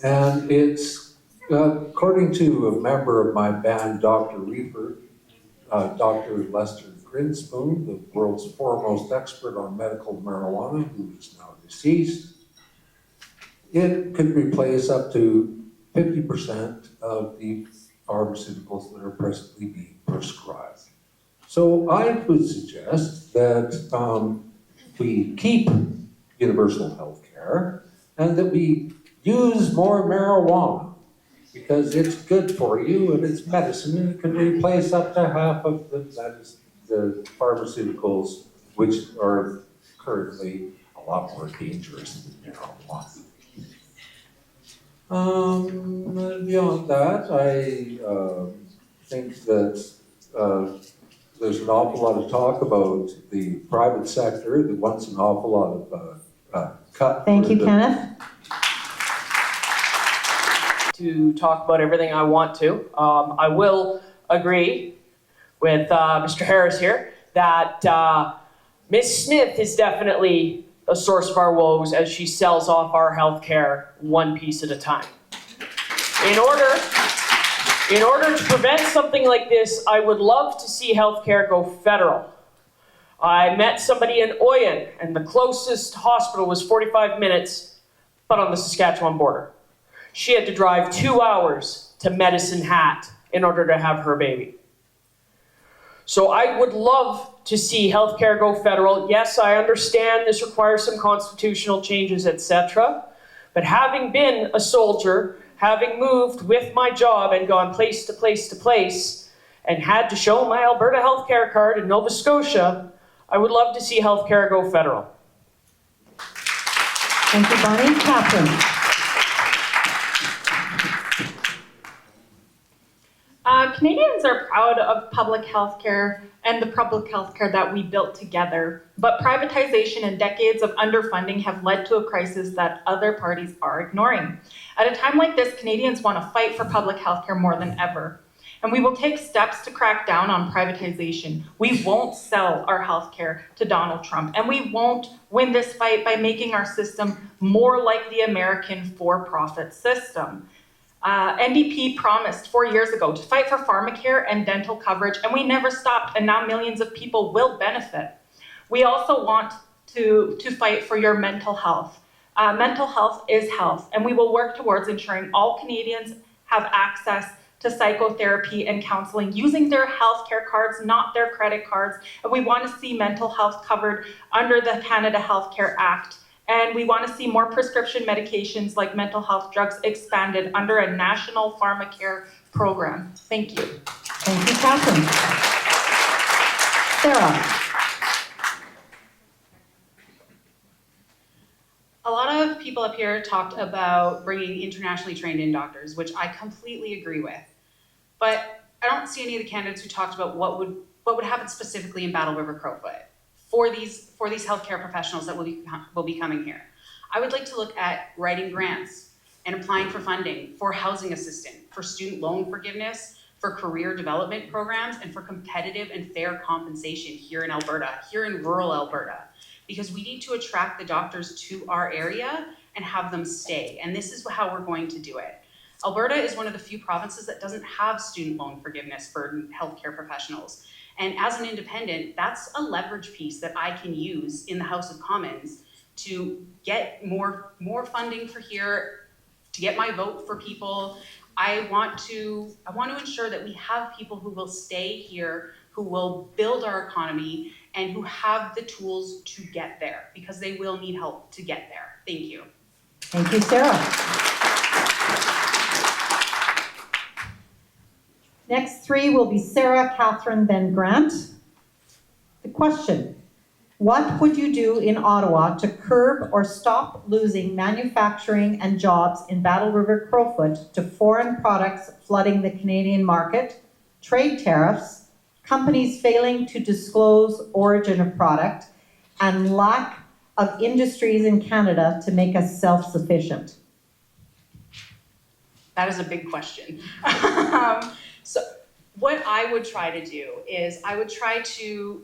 And it's, according to a member of my band, Dr. Reaper, Dr. Lester Grinspoon, the world's foremost expert on medical marijuana, who is now deceased, it could replace up to 50% of the pharmaceuticals that are presently being prescribed. So I would suggest that we keep universal health care and that we use more marijuana, because it's good for you and it's medicine, and it can replace up to half of the pharmaceuticals, which are currently a lot more dangerous than marijuana. Beyond that, I think that there's an awful lot of talk about the private sector that wants an awful lot of cut. Thank you, Kenneth. To talk about everything I want to. I will agree with Mr. Harris here that Ms. Smith is definitely a source of our woes as she sells off our health care one piece at a time. In order to prevent something like this, I would love to see healthcare go federal. I met somebody in Oyen, and the closest hospital was 45 minutes, but on the Saskatchewan border. She had to drive 2 hours to Medicine Hat in order to have her baby. So I would love to see healthcare go federal. Yes, I understand this requires some constitutional changes, etc. But having been a soldier, having moved with my job and gone place to place to place, and had to show my Alberta healthcare card in Nova Scotia, I would love to see healthcare go federal. Thank you, Bonnie. Catherine. Canadians are proud of public health care and the public health care that we built together, but privatization and decades of underfunding have led to a crisis that other parties are ignoring. At a time like this, Canadians want to fight for public health care more than ever, and we will take steps to crack down on privatization. We won't sell our health care to Donald Trump, and we won't win this fight by making our system more like the American for-profit system. NDP promised 4 years ago to fight for pharmacare and dental coverage, and we never stopped, and now millions of people will benefit. We also want to fight for your mental health. Mental health is health, and we will work towards ensuring all Canadians have access to psychotherapy and counseling using their healthcare cards, not their credit cards. And we want to see mental health covered under the Canada Healthcare Act. And we want to see more prescription medications like mental health drugs expanded under a national pharmacare program. Thank you. Thank you, Catherine. Sarah. A lot of people up here talked about bringing internationally trained in doctors, which I completely agree with. But I don't see any of the candidates who talked about what would happen specifically in Battle River-Crowfoot for these healthcare professionals that will be coming here. I would like to look at writing grants and applying for funding for housing assistance, for student loan forgiveness, for career development programs, and for competitive and fair compensation here in Alberta, here in rural Alberta. Because we need to attract the doctors to our area and have them stay. And this is how we're going to do it. Alberta is one of the few provinces that doesn't have student loan forgiveness for healthcare professionals. And as an independent, that's a leverage piece that I can use in the House of Commons to get more funding for here, to get my vote for people. I want to ensure that we have people who will stay here, who will build our economy, and who have the tools to get there, because they will need help to get there. Thank you. Thank you, Sarah. Next three will be Sarah, Catherine, then Grant. The question: what would you do in Ottawa to curb or stop losing manufacturing and jobs in Battle River-Crowfoot to foreign products flooding the Canadian market, trade tariffs, companies failing to disclose origin of product, and lack of industries in Canada to make us self-sufficient? That is a big question. So what I would try to do is I would try to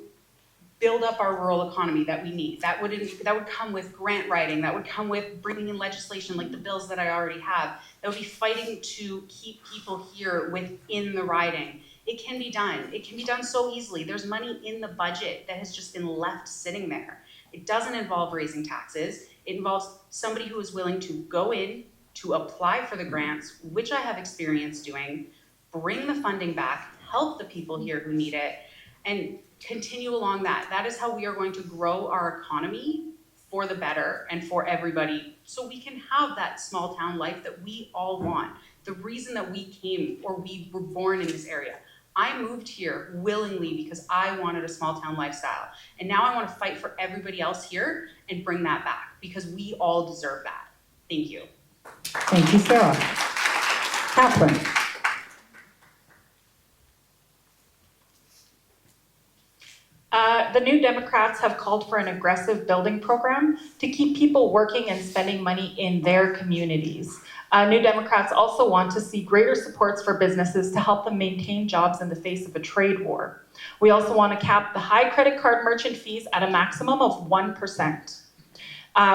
build up our rural economy that we need. That would come with grant writing. That would come with bringing in legislation like the bills that I already have. That would be fighting to keep people here within the riding. It can be done. It can be done so easily. There's money in the budget that has just been left sitting there. It doesn't involve raising taxes. It involves somebody who is willing to go in, to apply for the grants, which I have experience doing, bring the funding back, help the people here who need it, and continue along that. That is how we are going to grow our economy for the better and for everybody, so we can have that small town life that we all want. The reason that we came, or we were born in this area. I moved here willingly because I wanted a small town lifestyle. And now I want to fight for everybody else here and bring that back, because we all deserve that. Thank you. Thank you, Sarah. Catherine. The New Democrats have called for an aggressive building program to keep people working and spending money in their communities. New Democrats also want to see greater supports for businesses to help them maintain jobs in the face of a trade war. We also want to cap the high credit card merchant fees at a maximum of 1%.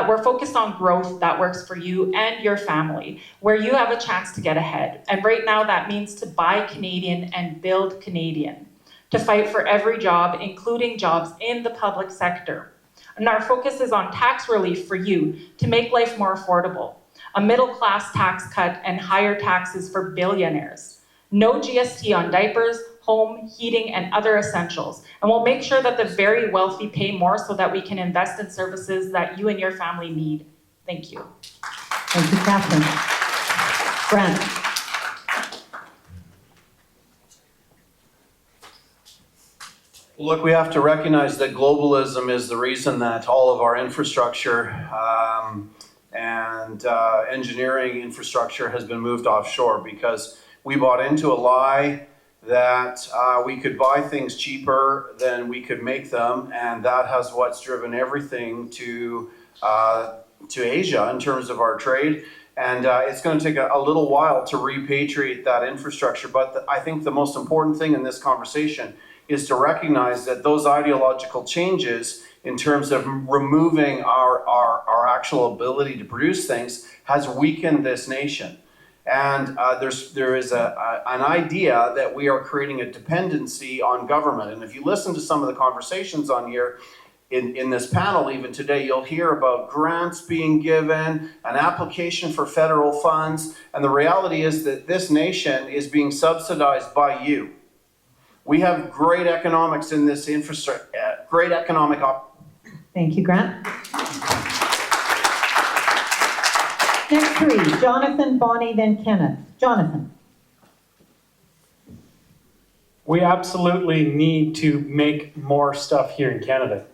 We're focused on growth that works for you and your family, where you have a chance to get ahead. And right now that means to buy Canadian and build Canadian, to fight for every job, including jobs in the public sector. And our focus is on tax relief for you to make life more affordable. a middle-class tax cut, and higher taxes for billionaires. No GST on diapers, home, heating, and other essentials. And we'll make sure that the very wealthy pay more so that we can invest in services that you and your family need. Thank you. Thank you, Catherine. Grant. Look, we have to recognize that globalism is the reason that all of our infrastructure and engineering infrastructure has been moved offshore, because we bought into a lie that we could buy things cheaper than we could make them, and that has what's driven everything to Asia in terms of our trade. And it's going to take a little while to repatriate that infrastructure. But I think the most important thing in this conversation is to recognize that those ideological changes in terms of removing our actual ability to produce things has weakened this nation. And there is an idea that we are creating a dependency on government. And if you listen to some of the conversations on here, in this panel even today, you'll hear about grants being given, an application for federal funds, and the reality is that this nation is being subsidized by you. We have great economics in this infrastructure, great economic Thank you, Grant. Next three, Jonathan, Bonnie, then Kenneth. Jonathan. We absolutely need to make more stuff here in Canada.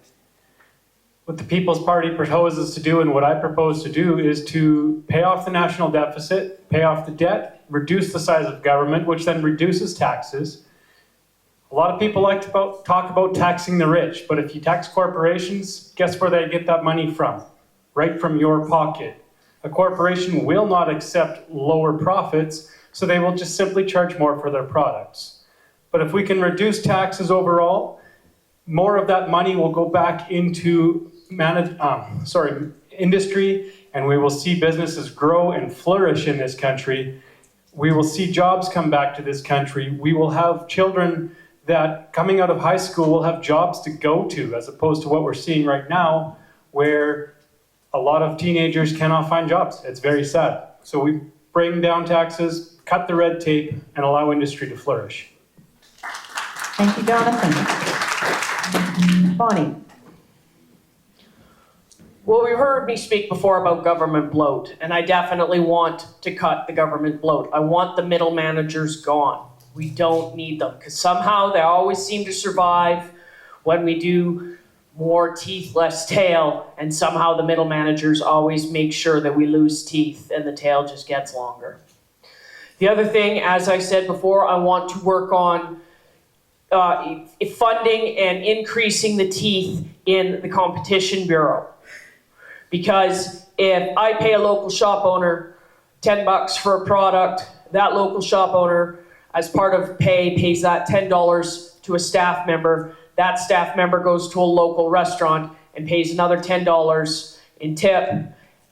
What the People's Party proposes to do, and what I propose to do, is to pay off the national deficit, pay off the debt, reduce the size of government, which then reduces taxes. A lot of people like to talk about taxing the rich, but if you tax corporations, guess where they get that money from? Right from your pocket. A corporation will not accept lower profits, so they will just simply charge more for their products. But if we can reduce taxes overall, more of that money will go back into industry, and we will see businesses grow and flourish in this country. We will see jobs come back to this country. We will have children that coming out of high school will have jobs to go to, as opposed to what we're seeing right now, where a lot of teenagers cannot find jobs. It's very sad. So we bring down taxes, cut the red tape, and allow industry to flourish. Thank you, Jonathan. Bonnie. Well, we heard me speak before about government bloat, and I definitely want to cut the government bloat. I want the middle managers gone. We don't need them, because somehow they always seem to survive when we do more teeth, less tail, and somehow the middle managers always make sure that we lose teeth and the tail just gets longer. The other thing, as I said before, I want to work on funding and increasing the teeth in the Competition Bureau. Because if I pay a local shop owner $10 for a product, that local shop owner, as part of pay, pays that $10 to a staff member. That staff member goes to a local restaurant and pays another $10 in tip,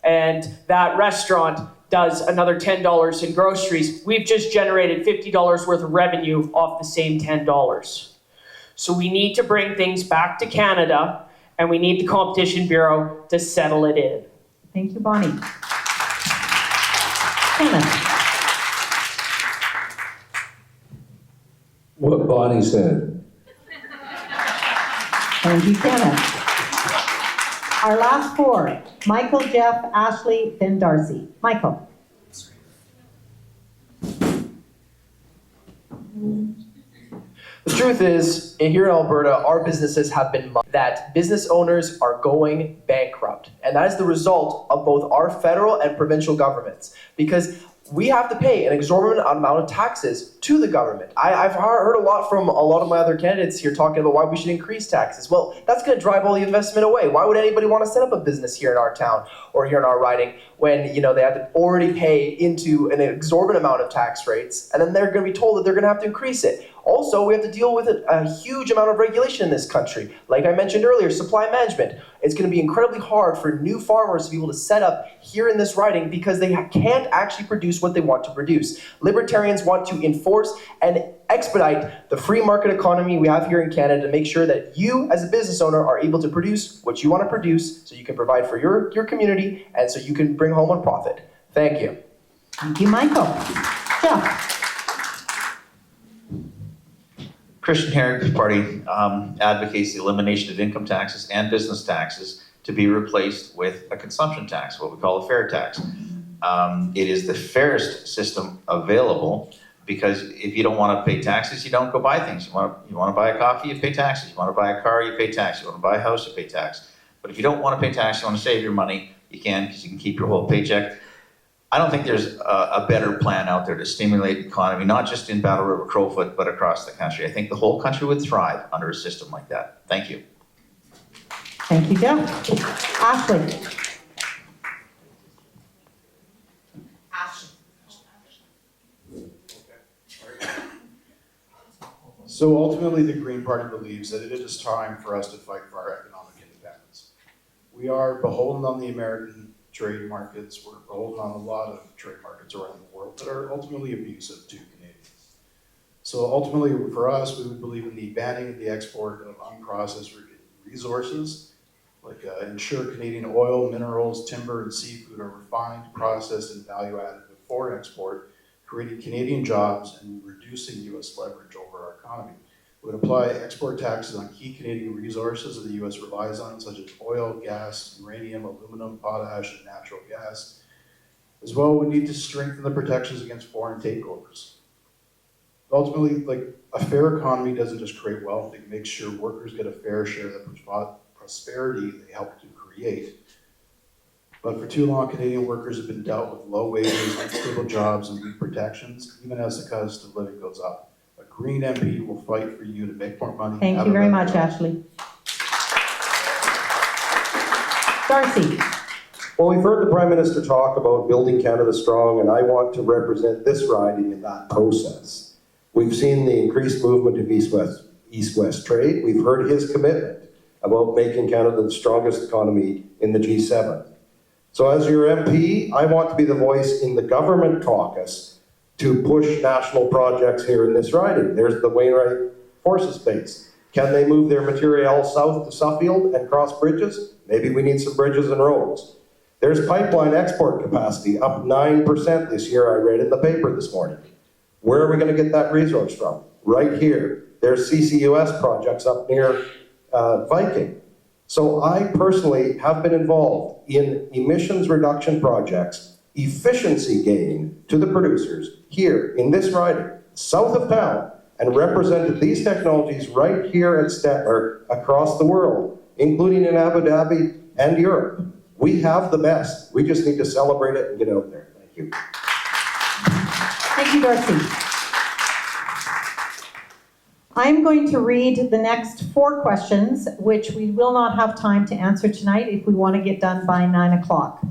and that restaurant does another $10 in groceries. We've just generated $50 worth of revenue off the same $10. So we need to bring things back to Canada, and we need the Competition Bureau to settle it in. Thank you, Bonnie. Kenneth. What Bonnie said. Thank you, Kenneth. Our last four, Michael, Jeff, Ashley, then Darcy. Michael. The truth is, here in Alberta, our businesses have been that business owners are going bankrupt. And that is the result of both our federal and provincial governments. Because we have to pay an exorbitant amount of taxes to the government. I've heard a lot from a lot of my other candidates here talking about why we should increase taxes. Well, that's going to drive all the investment away. Why would anybody want to set up a business here in our town or here in our riding when they have to already pay into an exorbitant amount of tax rates, and then they're going to be told that they're going to have to increase it? Also, we have to deal with a huge amount of regulation in this country. Like I mentioned earlier, supply management. It's going to be incredibly hard for new farmers to be able to set up here in this riding because they can't actually produce what they want to produce. Libertarians want to enforce and expedite the free market economy we have here in Canada to make sure that you, as a business owner, are able to produce what you want to produce so you can provide for your community and so you can bring home a profit. Thank you. Thank you, Michael. Jeff? Christian Heritage Party advocates the elimination of income taxes and business taxes to be replaced with a consumption tax, what we call a fair tax. It is the fairest system available because if you don't want to pay taxes, you don't go buy things. You want to buy a coffee, you pay taxes. You want to buy a car, you pay tax. You want to buy a house, you pay tax. But if you don't want to pay tax, you want to save your money, you can because you can keep your whole paycheck. I don't think there's a better plan out there to stimulate the economy, not just in Battle River Crowfoot, but across the country. I think the whole country would thrive under a system like that. Thank you. Thank you, Jeff. Ashley? So ultimately, the Green Party believes that it is time for us to fight for our economic independence. We are beholden on the American trade markets. We're beholden on a lot of trade markets around the world that are ultimately abusive to Canadians. So ultimately, for us, we would believe in the banning of the export of unprocessed resources, like ensure Canadian oil, minerals, timber, and seafood are refined, processed, and value-added before export, creating Canadian jobs and reducing U.S. leverage over our economy. We would apply export taxes on key Canadian resources that the U.S. relies on, such as oil, gas, uranium, aluminum, potash, and natural gas. As well, we need to strengthen the protections against foreign takeovers. Ultimately, like a fair economy doesn't just create wealth, it makes sure workers get a fair share of the prosperity they help to create. But for too long, Canadian workers have been dealt with low wages, unstable jobs, and weak protections, even as the cost of living goes up. A Green MP will fight for you to make more money. Thank you very much, Ashley. Darcy? Well, we've heard the Prime Minister talk about building Canada strong, and I want to represent this riding in that process. We've seen the increased movement of East-West trade. We've heard his commitment about making Canada the strongest economy in the G7. So as your MP, I want to be the voice in the government caucus to push national projects here in this riding. There's the Wainwright Forces Base. Can they move their material south to Suffield and cross bridges? Maybe we need some bridges and roads. There's pipeline export capacity, up 9% this year, I read in the paper this morning. Where are we going to get that resource from? Right here. There's CCUS projects up near Viking. So I personally have been involved in emissions reduction projects, efficiency gain to the producers here in this riding, south of town, and represented these technologies right here at Stettler across the world, including in Abu Dhabi and Europe. We have the best. We just need to celebrate it and get out there. Thank you. Thank you, Darcy. I'm going to read the next 4 questions, which we will not have time to answer tonight if we want to get done by 9 o'clock.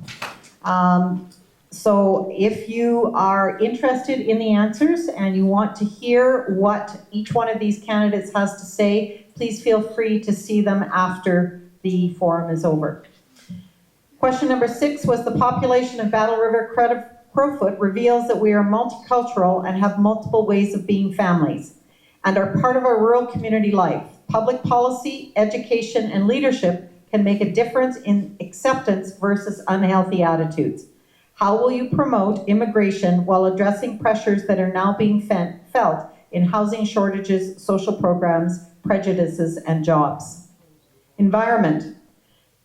So if you are interested in the answers and you want to hear what each one of these candidates has to say, please feel free to see them after the forum is over. Question number 6 was the population of Battle River-Crowfoot reveals that we are multicultural and have multiple ways of being families, and are part of our rural community life. Public policy, education, and leadership can make a difference in acceptance versus unhealthy attitudes. How will you promote immigration while addressing pressures that are now being felt in housing shortages, social programs, prejudices, and jobs? Environment.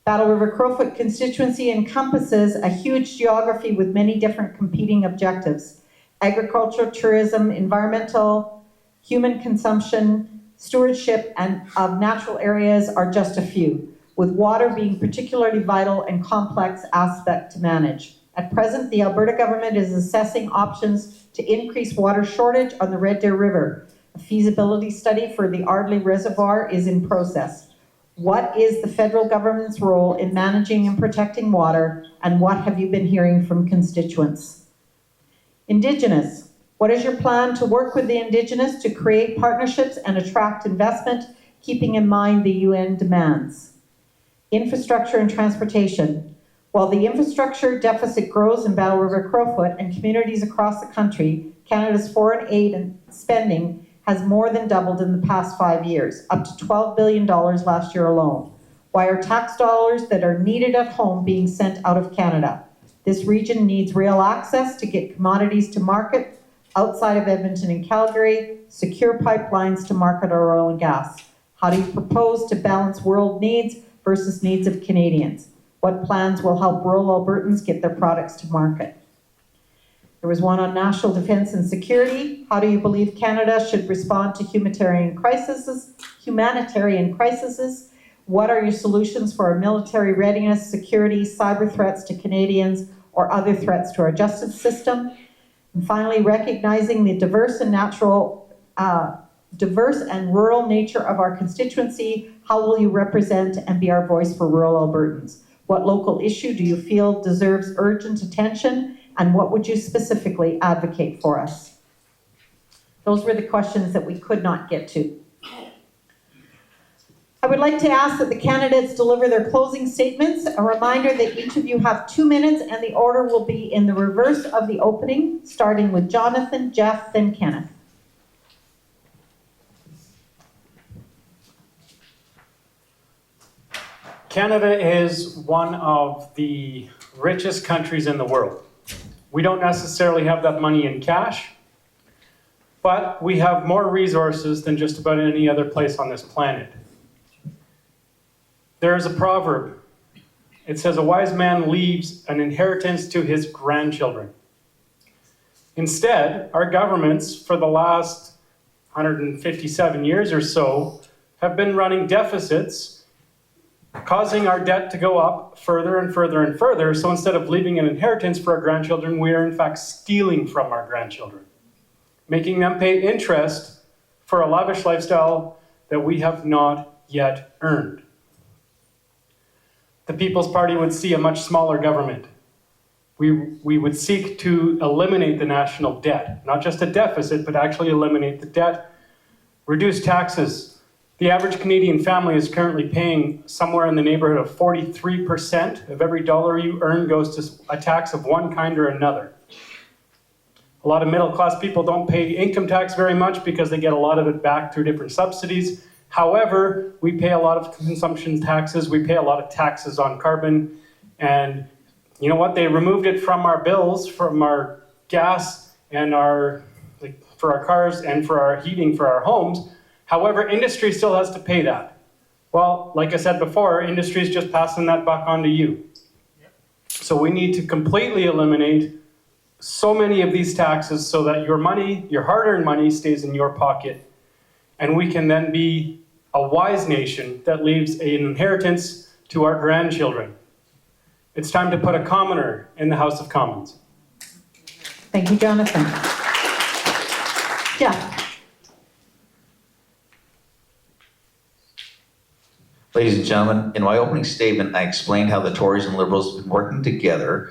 Battle River-Crowfoot constituency encompasses a huge geography with many different competing objectives. Agriculture, tourism, environmental, human consumption, stewardship, and of natural areas are just a few, with water being particularly vital and complex aspect to manage. At present, the Alberta government is assessing options to increase water shortage on the Red Deer River. A feasibility study for the Ardley Reservoir is in process. What is the federal government's role in managing and protecting water, and what have you been hearing from constituents? Indigenous. What is your plan to work with the Indigenous to create partnerships and attract investment, keeping in mind the UN demands? Infrastructure and transportation. While the infrastructure deficit grows in Battle River-Crowfoot and communities across the country, Canada's foreign aid and spending has more than doubled in the past 5 years, up to $12 billion last year alone. Why are tax dollars that are needed at home being sent out of Canada? This region needs rail access to get commodities to market outside of Edmonton and Calgary, secure pipelines to market our oil and gas. How do you propose to balance world needs versus needs of Canadians? What plans will help rural Albertans get their products to market? There was one on national defense and security. How do you believe Canada should respond to humanitarian crises? What are your solutions for our military readiness, security, cyber threats to Canadians, or other threats to our justice system? And finally, recognizing the diverse and rural nature of our constituency, how will you represent and be our voice for rural Albertans? What local issue do you feel deserves urgent attention, and what would you specifically advocate for us? Those were the questions that we could not get to. I would like to ask that the candidates deliver their closing statements. A reminder that each of you have 2 minutes, and the order will be in the reverse of the opening, starting with Jonathan, Jeff, then Kenneth. Canada is one of the richest countries in the world. We don't necessarily have that money in cash, but we have more resources than just about any other place on this planet. There is a proverb. It says, a wise man leaves an inheritance to his grandchildren. Instead, our governments for the last 157 years or so have been running deficits, causing our debt to go up further and further and further. So instead of leaving an inheritance for our grandchildren, we are in fact stealing from our grandchildren, making them pay interest for a lavish lifestyle that we have not yet earned. The People's Party would see a much smaller government. We would seek to eliminate the national debt, not just a deficit, but actually eliminate the debt, reduce taxes. The average Canadian family is currently paying somewhere in the neighborhood of 43% of every dollar you earn goes to a tax of one kind or another. A lot of middle-class people don't pay income tax very much because they get a lot of it back through different subsidies. However, we pay a lot of consumption taxes, we pay a lot of taxes on carbon, and you know what? They removed it from our bills, from our gas and for our cars and for our heating for our homes. However, industry still has to pay that. Well, like I said before, industry is just passing that buck on to you. So we need to completely eliminate so many of these taxes so that your money, your hard-earned money, stays in your pocket. And we can then be a wise nation that leaves an inheritance to our grandchildren. It's time to put a commoner in the House of Commons. Thank you, Jonathan. Yeah. Ladies and gentlemen, in my opening statement, I explained how the Tories and Liberals have been working together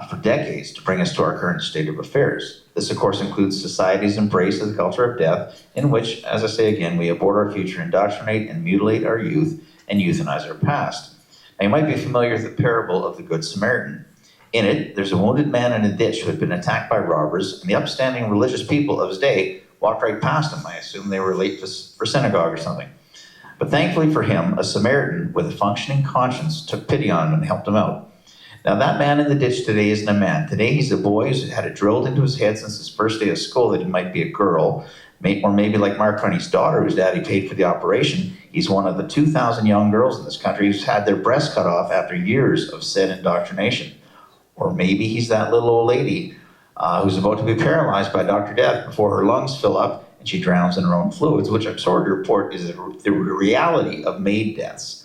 for decades to bring us to our current state of affairs. This, of course, includes society's embrace of the culture of death, in which, as I say again, we abort our future, indoctrinate and mutilate our youth, and euthanize our past. Now, you might be familiar with the parable of the Good Samaritan. In it, there's a wounded man in a ditch who had been attacked by robbers, and the upstanding religious people of his day walked right past him. I assume they were late for synagogue or something. But thankfully for him, a Samaritan with a functioning conscience took pity on him and helped him out. Now, that man in the ditch today isn't a man. Today, he's a boy who's had it drilled into his head since his first day of school that he might be a girl, or maybe like Mark Carney's daughter, whose daddy paid for the operation. He's one of the 2,000 young girls in this country who's had their breasts cut off after years of said indoctrination. Or maybe he's that little old lady who's about to be paralyzed by Dr. Death before her lungs fill up and she drowns in her own fluids, which I'm sorry to report is the reality of maid deaths.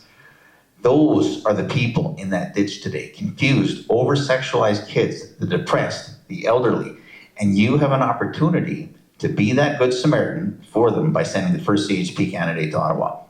Those are the people in that ditch today, confused, over-sexualized kids, the depressed, the elderly, and you have an opportunity to be that good Samaritan for them by sending the first CHP candidate to Ottawa.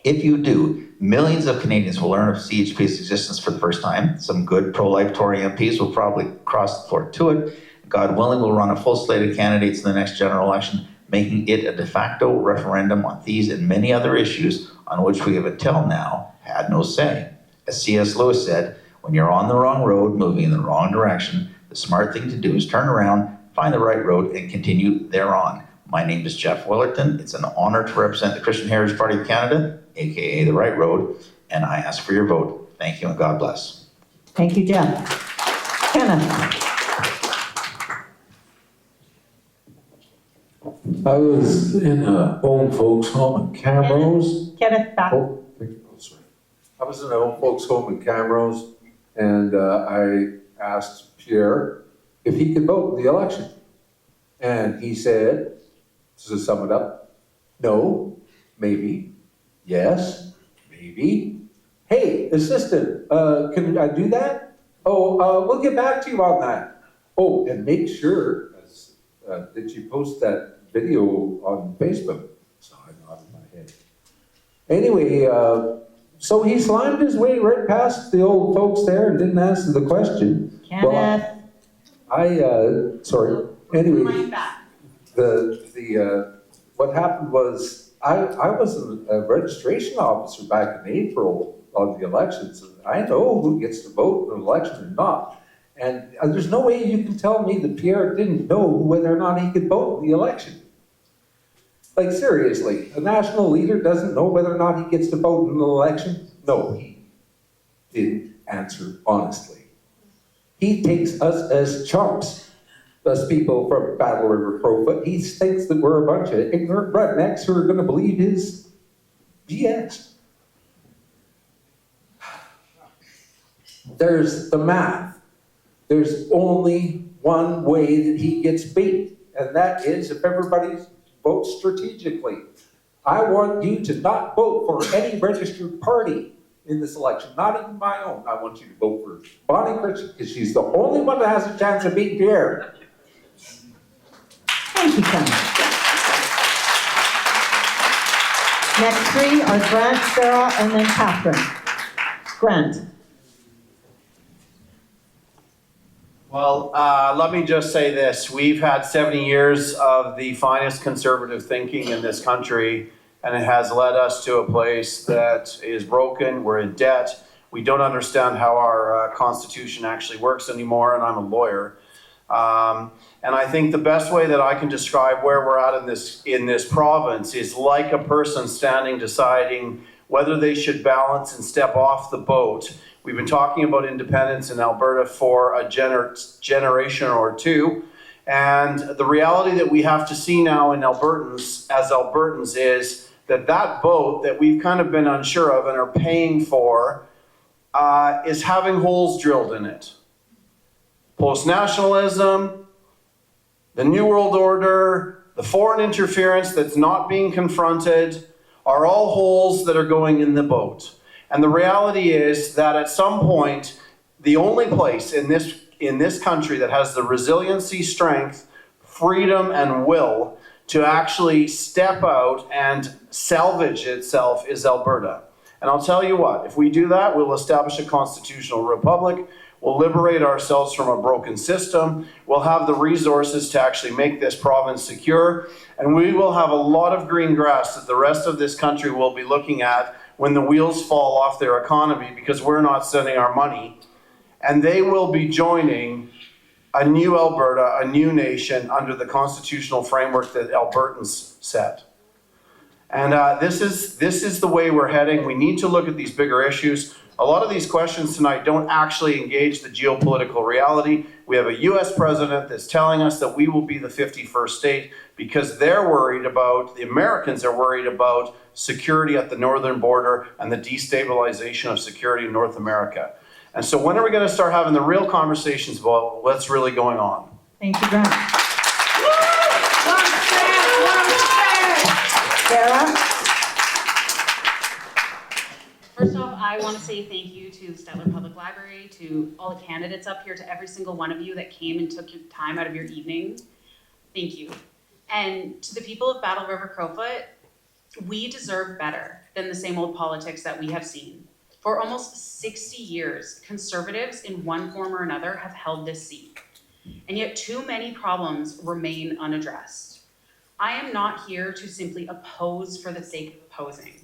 If you do, millions of Canadians will learn of CHP's existence for the first time. Some good pro-life Tory MPs will probably cross the floor to it. God willing, we'll run a full slate of candidates in the next general election, making it a de facto referendum on these and many other issues on which we have until now had no say. As C.S. Lewis said, when you're on the wrong road, moving in the wrong direction, the smart thing to do is turn around, find the right road, and continue thereon. My name is Jeff Willerton. It's an honor to represent the Christian Heritage Party of Canada, aka the Right Road, and I ask for your vote. Thank you and God bless. Thank you, Jeff. Kenneth. I was in an old folks home in Camrose. Kenneth, back. Oh, sorry. I was in an old folks home in Camrose, and I asked Pierre if he could vote in the election. And he said, to sum it up, no, maybe, yes, maybe. Hey, assistant, can I do that? Oh, we'll get back to you on that. Oh, and make sure that you post that video on Facebook. So I nodded my head. Anyway, so he slimed his way right past the old folks there and didn't answer the question. Kenneth. Well, sorry. Anyway, what happened was I was a registration officer back in April of the elections, and I know who gets to vote in an election or not. And there's no way you can tell me that Pierre didn't know whether or not he could vote in the election. Like, seriously, a national leader doesn't know whether or not he gets to vote in an election? No, he didn't answer honestly. He takes us as chumps, us people from Battle River-Crowfoot. He thinks that we're a bunch of ignorant rednecks who are going to believe his BS. There's the math. There's only one way that he gets beat, and that is if everybody votes strategically. I want you to not vote for any registered party in this election, not even my own. I want you to vote for Bonnie Christian, because she's the only one that has a chance of beating Pierre. Thank you, Ken. Next three are Grant, Sarah, and then Catherine. Grant. Well, let me just say this. We've had 70 years of the finest conservative thinking in this country, and it has led us to a place that is broken. We're in debt. We don't understand how our Constitution actually works anymore, and I'm a lawyer. And I think the best way that I can describe where we're at in this province is like a person standing deciding whether they should balance and step off the boat. We've been talking about independence in Alberta for a generation or two. And the reality that we have to see now in as Albertans is that boat that we've kind of been unsure of and are paying for is having holes drilled in it. Post-nationalism, the New World Order, the foreign interference that's not being confronted are all holes that are going in the boat. And the reality is that at some point, the only place in this country that has the resiliency, strength, freedom, and will to actually step out and salvage itself is Alberta. And I'll tell you what, if we do that, we'll establish a constitutional republic, we'll liberate ourselves from a broken system, we'll have the resources to actually make this province secure, and we will have a lot of green grass that the rest of this country will be looking at when the wheels fall off their economy because we're not sending our money. And they will be joining a new Alberta, a new nation under the constitutional framework that Albertans set. And this is the way we're heading. We need to look at these bigger issues. A lot of these questions tonight don't actually engage the geopolitical reality. We have a US president that's telling us that we will be the 51st state because the Americans are worried about security at the northern border and the destabilization of security in North America. And so when are we going to start having the real conversations about what's really going on? Thank you, Grant. Sarah? First off, I want to say thank you to Stettler Public Library, to all the candidates up here, to every single one of you that came and took your time out of your evening. Thank you. And to the people of Battle River-Crowfoot, we deserve better than the same old politics that we have seen. For almost 60 years, conservatives in one form or another have held this seat. And yet too many problems remain unaddressed. I am not here to simply oppose for the sake of opposing.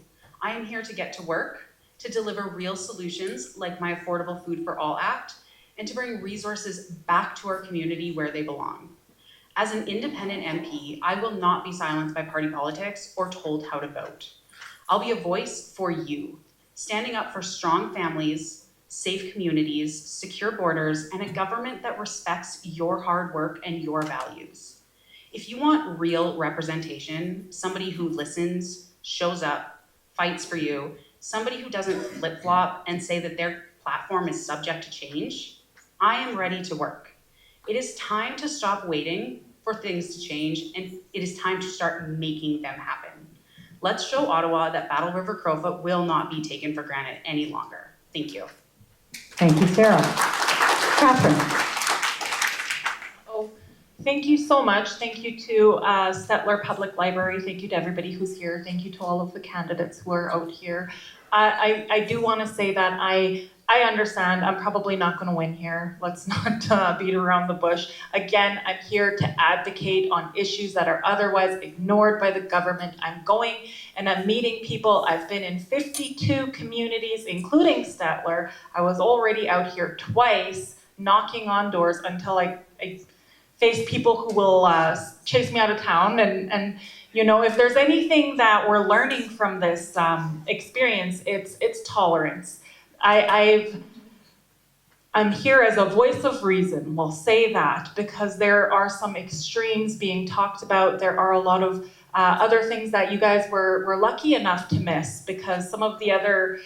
I am here to get to work, to deliver real solutions like my Affordable Food for All Act, and to bring resources back to our community where they belong. As an independent MP, I will not be silenced by party politics or told how to vote. I'll be a voice for you, standing up for strong families, safe communities, secure borders, and a government that respects your hard work and your values. If you want real representation, somebody who listens, shows up, fights for you, somebody who doesn't flip-flop and say that their platform is subject to change, I am ready to work. It is time to stop waiting for things to change, and it is time to start making them happen. Let's show Ottawa that Battle River-Crowfoot will not be taken for granted any longer. Thank you. Thank you, Sarah. Catherine. Oh, thank you so much. Thank you to Stettler Public Library. Thank you to everybody who's here. Thank you to all of the candidates who are out here. I do want to say that I understand I'm probably not going to win here. Let's not beat around the bush. Again, I'm here to advocate on issues that are otherwise ignored by the government. I'm going and I'm meeting people. I've been in 52 communities, including Stettler. I was already out here twice, knocking on doors until I face people who will chase me out of town. And you know, if there's anything that we're learning from this experience, it's tolerance. I'm here as a voice of reason, we'll say that, because there are some extremes being talked about. There are a lot of other things that you guys were lucky enough to miss, because some of the other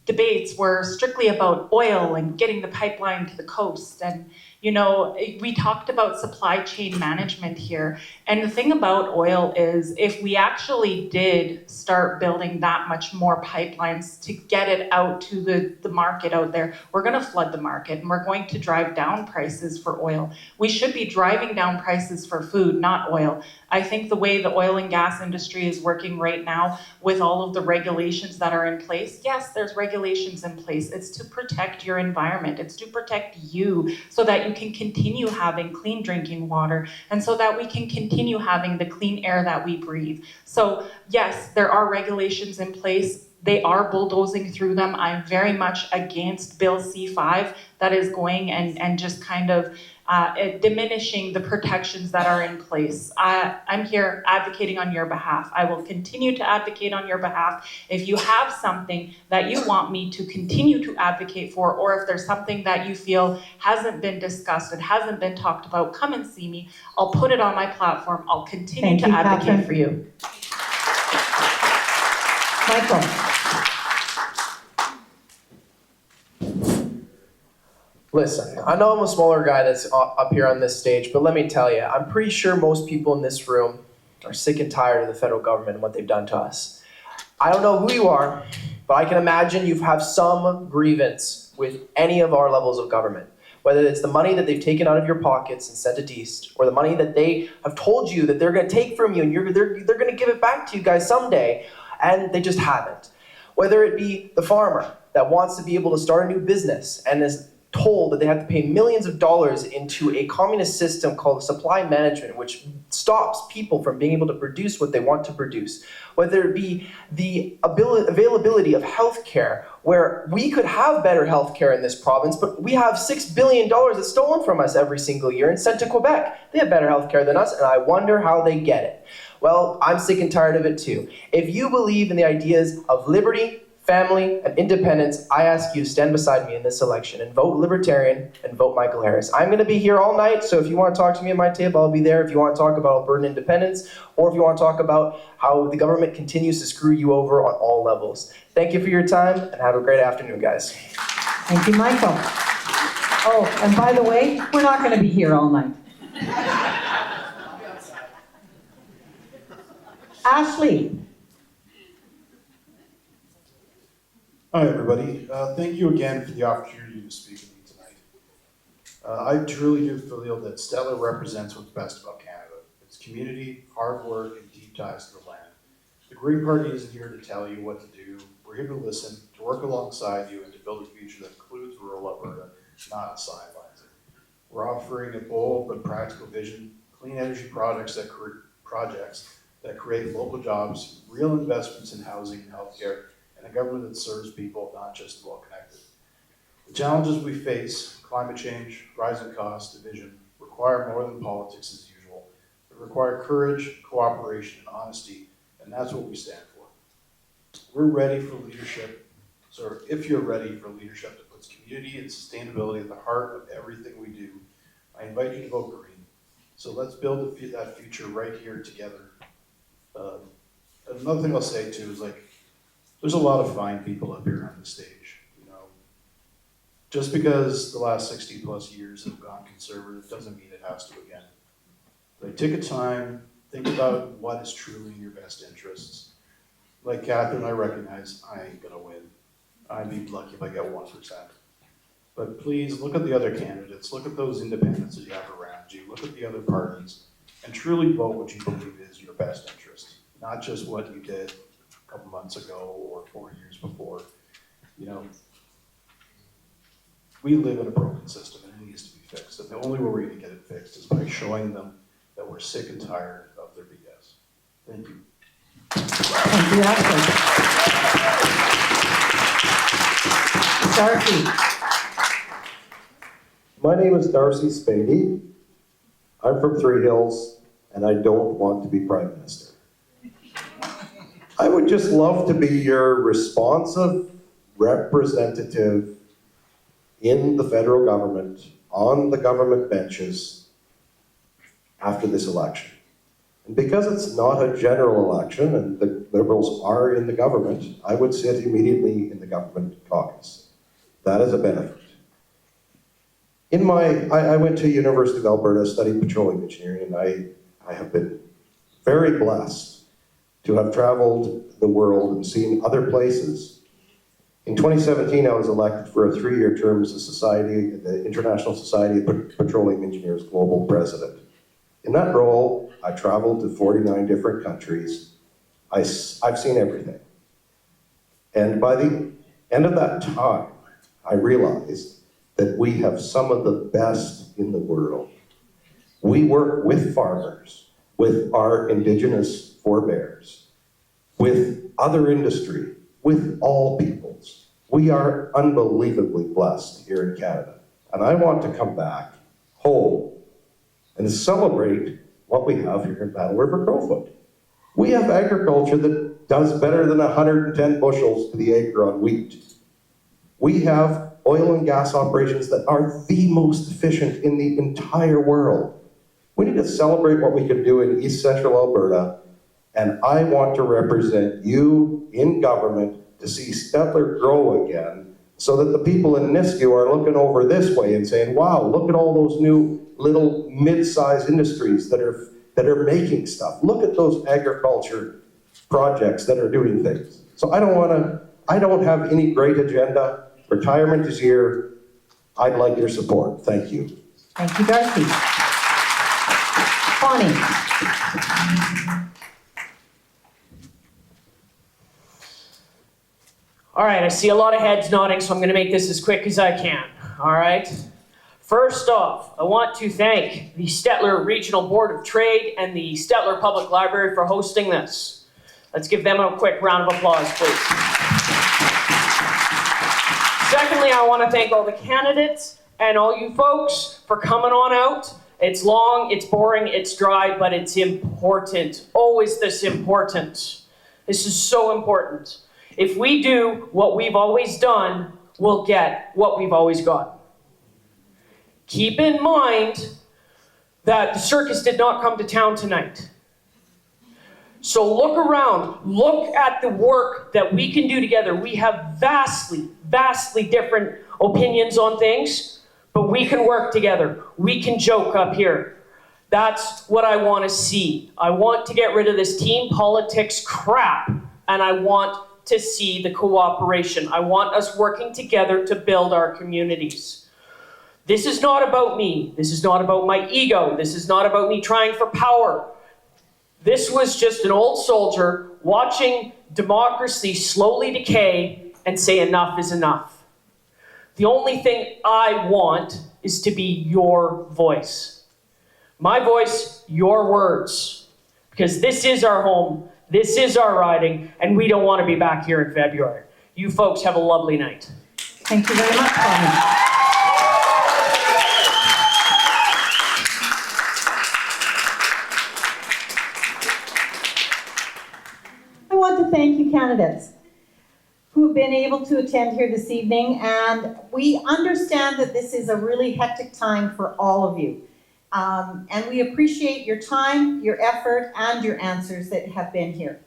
debates were strictly about oil and getting the pipeline to the coast. And you know, we talked about supply chain management here. And the thing about oil is if we actually did start building that much more pipelines to get it out to the market out there, we're going to flood the market and we're going to drive down prices for oil. We should be driving down prices for food, not oil. I think the way the oil and gas industry is working right now with all of the regulations that are in place, yes, there's regulations in place. It's to protect your environment. It's to protect you so that you can continue having clean drinking water and so that we can continue having the clean air that we breathe. So yes, there are regulations in place. They are bulldozing through them. I'm very much against Bill C-5 that is going and just kind of diminishing the protections that are in place. I'm here advocating on your behalf. I will continue to advocate on your behalf. If you have something that you want me to continue to advocate for, or if there's something that you feel hasn't been discussed and hasn't been talked about, come and see me. I'll put it on my platform. I'll continue to advocate Catherine. for you. Michael. Listen, I know I'm a smaller guy that's up here on this stage, but let me tell you, I'm pretty sure most people in this room are sick and tired of the federal government and what they've done to us. I don't know who you are, but I can imagine you have some grievance with any of our levels of government. Whether it's the money that they've taken out of your pockets and sent it east, or the money that they have told you that they're going to take from you and they're going to give it back to you guys someday, and they just haven't. Whether it be the farmer that wants to be able to start a new business and is told that they have to pay millions of dollars into a communist system called supply management, which stops people from being able to produce what they want to produce. Whether it be the availability of healthcare, where we could have better healthcare in this province, but we have $6 billion that's stolen from us every single year and sent to Quebec. They have better healthcare than us, and I wonder how they get it. Well, I'm sick and tired of it too. If you believe in the ideas of liberty, family, and independence, I ask you to stand beside me in this election and vote Libertarian and vote Michael Harris. I'm going to be here all night, so if you want to talk to me at my table, I'll be there. If you want to talk about Albertan independence, or if you want to talk about how the government continues to screw you over on all levels. Thank you for your time, and have a great afternoon, guys. Thank you, Michael. Oh, and by the way, we're not going to be here all night. Ashley. Hi, everybody. Thank you again for the opportunity to speak with you tonight. I truly do feel that Stettler represents what's best about Canada. It's community, hard work, and deep ties to the land. The Green Party isn't here to tell you what to do. We're here to listen, to work alongside you, and to build a future that includes rural Alberta, not sidelines it. We're offering a bold but practical vision, clean energy projects that create local jobs, real investments in housing and healthcare, and a government that serves people, not just the well-connected. The challenges we face, climate change, rising costs, division, require more than politics as usual. They require courage, cooperation, and honesty, and that's what we stand for. We're ready for leadership So if you're ready for leadership that puts community and sustainability at the heart of everything we do, I invite you to vote green. So let's build that future right here together. Another thing I'll say too is there's a lot of fine people up here on the stage. Just because the last 60 plus years have gone conservative doesn't mean it has to again. Take a time, think about what is truly in your best interests. Like Catherine, I recognize I ain't gonna win. I'd be lucky if I get 1%. But please look at the other candidates, look at those independents that you have around you, look at the other parties, and truly vote what you believe is your best interest, not just what you did a couple months ago or 4 years before. We live in a broken system and it needs to be fixed. And the only way we're going to get it fixed is by showing them that we're sick and tired of their BS. Thank you. Thank you, Ashley. Darcy. My name is Darcy Spady. I'm from Three Hills, and I don't want to be Prime Minister. I would just love to be your responsive representative in the federal government, on the government benches after this election. And because it's not a general election and the Liberals are in the government, I would sit immediately in the government caucus. That is a benefit. I went to University of Alberta, studied petroleum engineering, and I have been very blessed to have traveled the world and seen other places. In 2017, I was elected for a 3-year term as the International Society of Petroleum Engineers Global President. In that role, I traveled to 49 different countries. I've seen everything. And by the end of that time, I realized that we have some of the best in the world. We work with farmers, with our Indigenous forebears, with other industry, with all peoples. We are unbelievably blessed here in Canada. And I want to come back home and celebrate what we have here in Battle River-Crowfoot. We have agriculture that does better than 110 bushels to the acre on wheat. We have oil and gas operations that are the most efficient in the entire world. We need to celebrate what we can do in East Central Alberta, and I want to represent you in government to see Stettler grow again, so that the people in Nisku are looking over this way and saying, wow, look at all those new little mid-sized industries that are making stuff. Look at those agriculture projects that are doing things. So I don't have any great agenda. Retirement is here. I'd like your support. Thank you. Thank you, Darcy. Bonnie. All right, I see a lot of heads nodding, so I'm going to make this as quick as I can. All right? First off, I want to thank the Stettler Regional Board of Trade and the Stettler Public Library for hosting this. Let's give them a quick round of applause, please. Secondly, I want to thank all the candidates and all you folks for coming on out. It's long, it's boring, it's dry, but it's important. Always this important. This is so important. If we do what we've always done, we'll get what we've always got. Keep in mind that the circus did not come to town tonight. So look around, look at the work that we can do together. We have vastly, vastly different opinions on things, but we can work together. We can joke up here. That's what I want to see. I want to get rid of this team politics crap, and I want to see the cooperation. I want us working together to build our communities. This is not about me. This is not about my ego. This is not about me trying for power. This was just an old soldier watching democracy slowly decay and say enough is enough. The only thing I want is to be your voice. My voice, your words. Because this is our home, this is our riding, and we don't want to be back here in February. You folks have a lovely night. Thank you very much, Bonnie. I want to thank you, candidates, who who've been able to attend here this evening, and we understand that this is a really hectic time for all of you. And we appreciate your time, your effort, and your answers that have been here.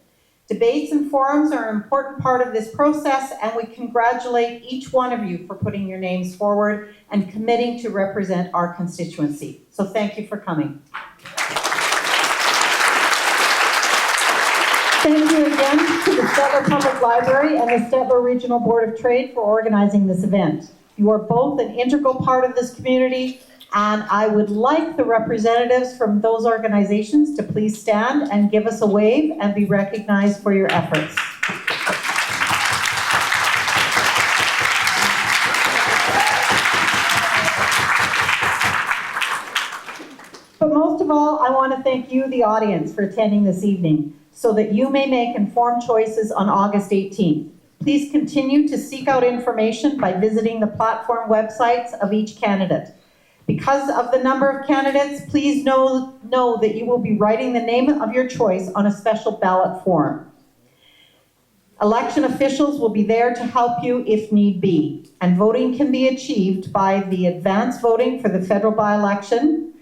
Debates and forums are an important part of this process, and we congratulate each one of you for putting your names forward and committing to represent our constituency. So thank you for coming. Thank you again to the Stettler Public Library and the Stettler Regional Board of Trade for organizing this event. You are both an integral part of this community, and I would like the representatives from those organizations to please stand and give us a wave and be recognized for your efforts. But most of all, I want to thank you, the audience, for attending this evening so that you may make informed choices on August 18th. Please continue to seek out information by visiting the platform websites of each candidate. Because of the number of candidates, please know that you will be writing the name of your choice on a special ballot form. Election officials will be there to help you if need be, and voting can be achieved by the advance voting for the federal by-election,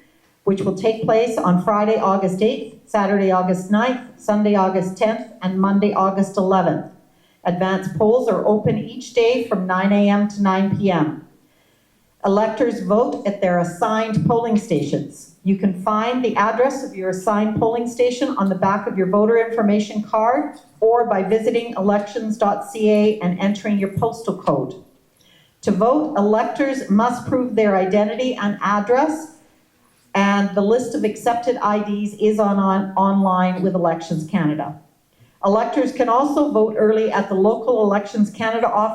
which will take place on Friday, August 8th, Saturday, August 9th, Sunday, August 10th, and Monday, August 11th. Advance polls are open each day from 9 a.m. to 9 p.m. Electors vote at their assigned polling stations. You can find the address of your assigned polling station on the back of your voter information card or by visiting elections.ca and entering your postal code. To vote, electors must prove their identity and address, and the list of accepted IDs is online with Elections Canada. Electors can also vote early at the local Elections Canada office